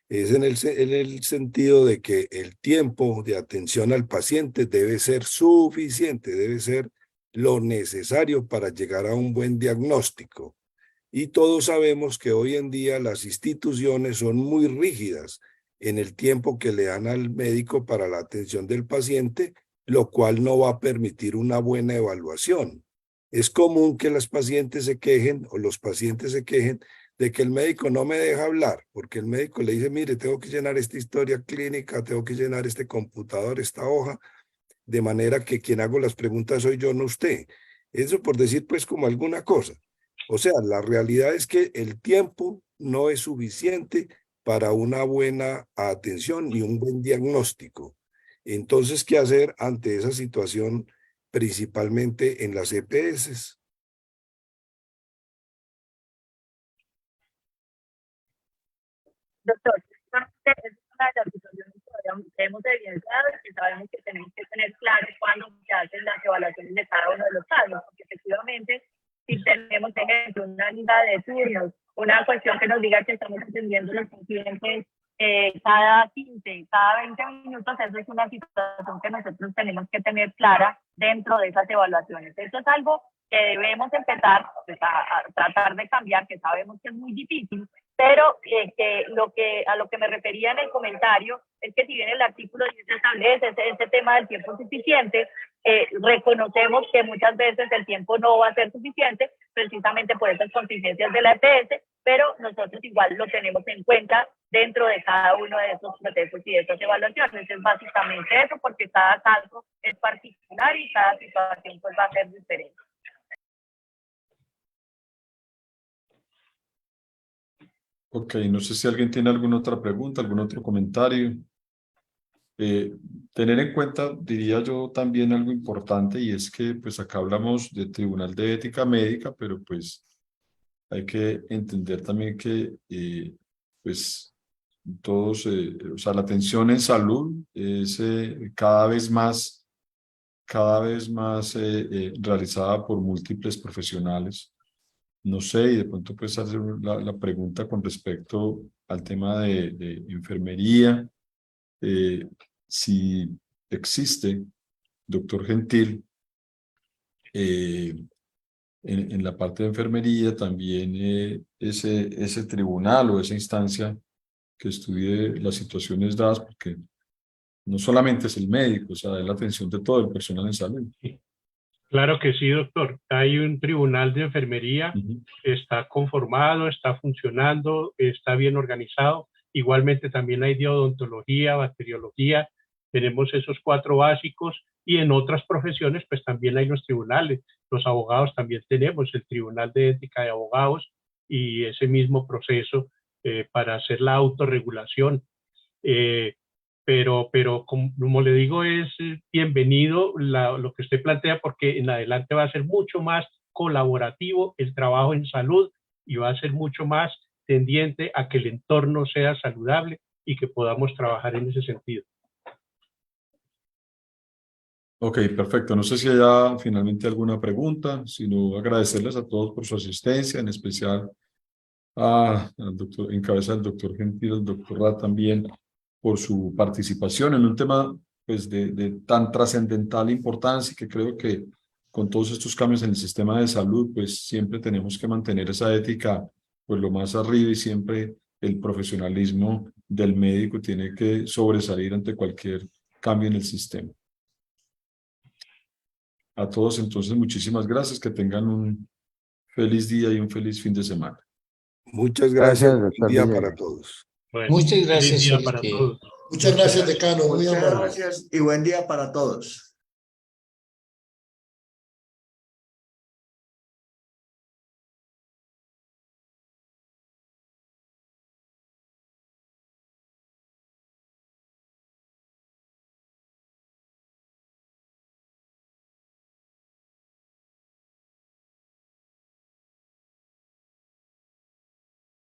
Es en el sentido de que el tiempo de atención al paciente debe ser suficiente, debe ser lo necesario para llegar a un buen diagnóstico. Y todos sabemos que hoy en día las instituciones son muy rígidas en el tiempo que le dan al médico para la atención del paciente, lo cual no va a permitir una buena evaluación. Es común que las pacientes se quejen o los pacientes se quejen de que el médico no me deja hablar, porque el médico le dice, mire, tengo que llenar esta historia clínica, tengo que llenar este computador, esta hoja, de manera que quien hago las preguntas soy yo, no usted. Eso por decir pues como alguna cosa. O sea, la realidad es que el tiempo no es suficiente para una buena atención y un buen diagnóstico. Entonces, ¿qué hacer ante esa situación, principalmente en las EPS? Doctor, es una de las situaciones que hemos evidenciado y que sabemos que tenemos que tener claro cuándo se hacen las evaluaciones de cada uno de los casos, porque efectivamente, si tenemos, por ejemplo, una lista de turnos, una cuestión que nos diga que estamos atendiendo a los pacientes cada 15, cada 20 minutos, eso es una situación que nosotros tenemos que tener clara dentro de esas evaluaciones. Eso es algo que debemos empezar pues, a tratar de cambiar, que sabemos que es muy difícil, pero a lo que me refería en el comentario es que si bien el artículo 10 establece este tema del tiempo suficiente, reconocemos que muchas veces el tiempo no va a ser suficiente precisamente por esas contingencias de la EPS, pero nosotros igual lo tenemos en cuenta dentro de cada uno de esos procesos y de esas evaluaciones. Es básicamente eso, porque cada caso es particular y cada situación pues va a ser diferente. Ok, no sé si alguien tiene alguna otra pregunta, algún otro comentario. Tener en cuenta, diría yo, también algo importante, y es que pues acá hablamos de Tribunal de Ética Médica, pero pues hay que entender también que pues todos, o sea, la atención en salud es cada vez más realizada por múltiples profesionales. No sé, y de pronto pues hacer la pregunta con respecto al tema de enfermería, si existe, doctor Gentil, en la parte de enfermería también ese tribunal o esa instancia que estudie las situaciones dadas, porque no solamente es el médico, o sea, es la atención de todo el personal en salud. Sí. Claro que sí, doctor. Hay un tribunal de enfermería, está conformado, está funcionando, está bien organizado. Igualmente también hay de odontología, bacteriología. Tenemos esos 4 básicos y en otras profesiones pues también hay los tribunales. Los abogados también tenemos el Tribunal de Ética de Abogados y ese mismo proceso para hacer la autorregulación. Pero como le digo, es bienvenido lo que usted plantea, porque en adelante va a ser mucho más colaborativo el trabajo en salud y va a ser mucho más tendiente a que el entorno sea saludable y que podamos trabajar en ese sentido. Ok, perfecto. No sé si haya finalmente alguna pregunta, sino agradecerles a todos por su asistencia, en especial al doctor, en cabeza del doctor Gentil, el doctor Ra también, por su participación en un tema pues, de tan trascendental importancia, que creo que con todos estos cambios en el sistema de salud, pues siempre tenemos que mantener esa ética pues lo más arriba, y siempre el profesionalismo del médico tiene que sobresalir ante cualquier cambio en el sistema. A todos entonces muchísimas gracias, que tengan un feliz día y un feliz fin de semana. Muchas gracias. Gracias, Buen doctor día Villegas. para todos. Bueno, Muchas gracias, feliz día Felipe. para todos. Muchas gracias, decano. Muy Muchas amable. gracias y buen día para todos.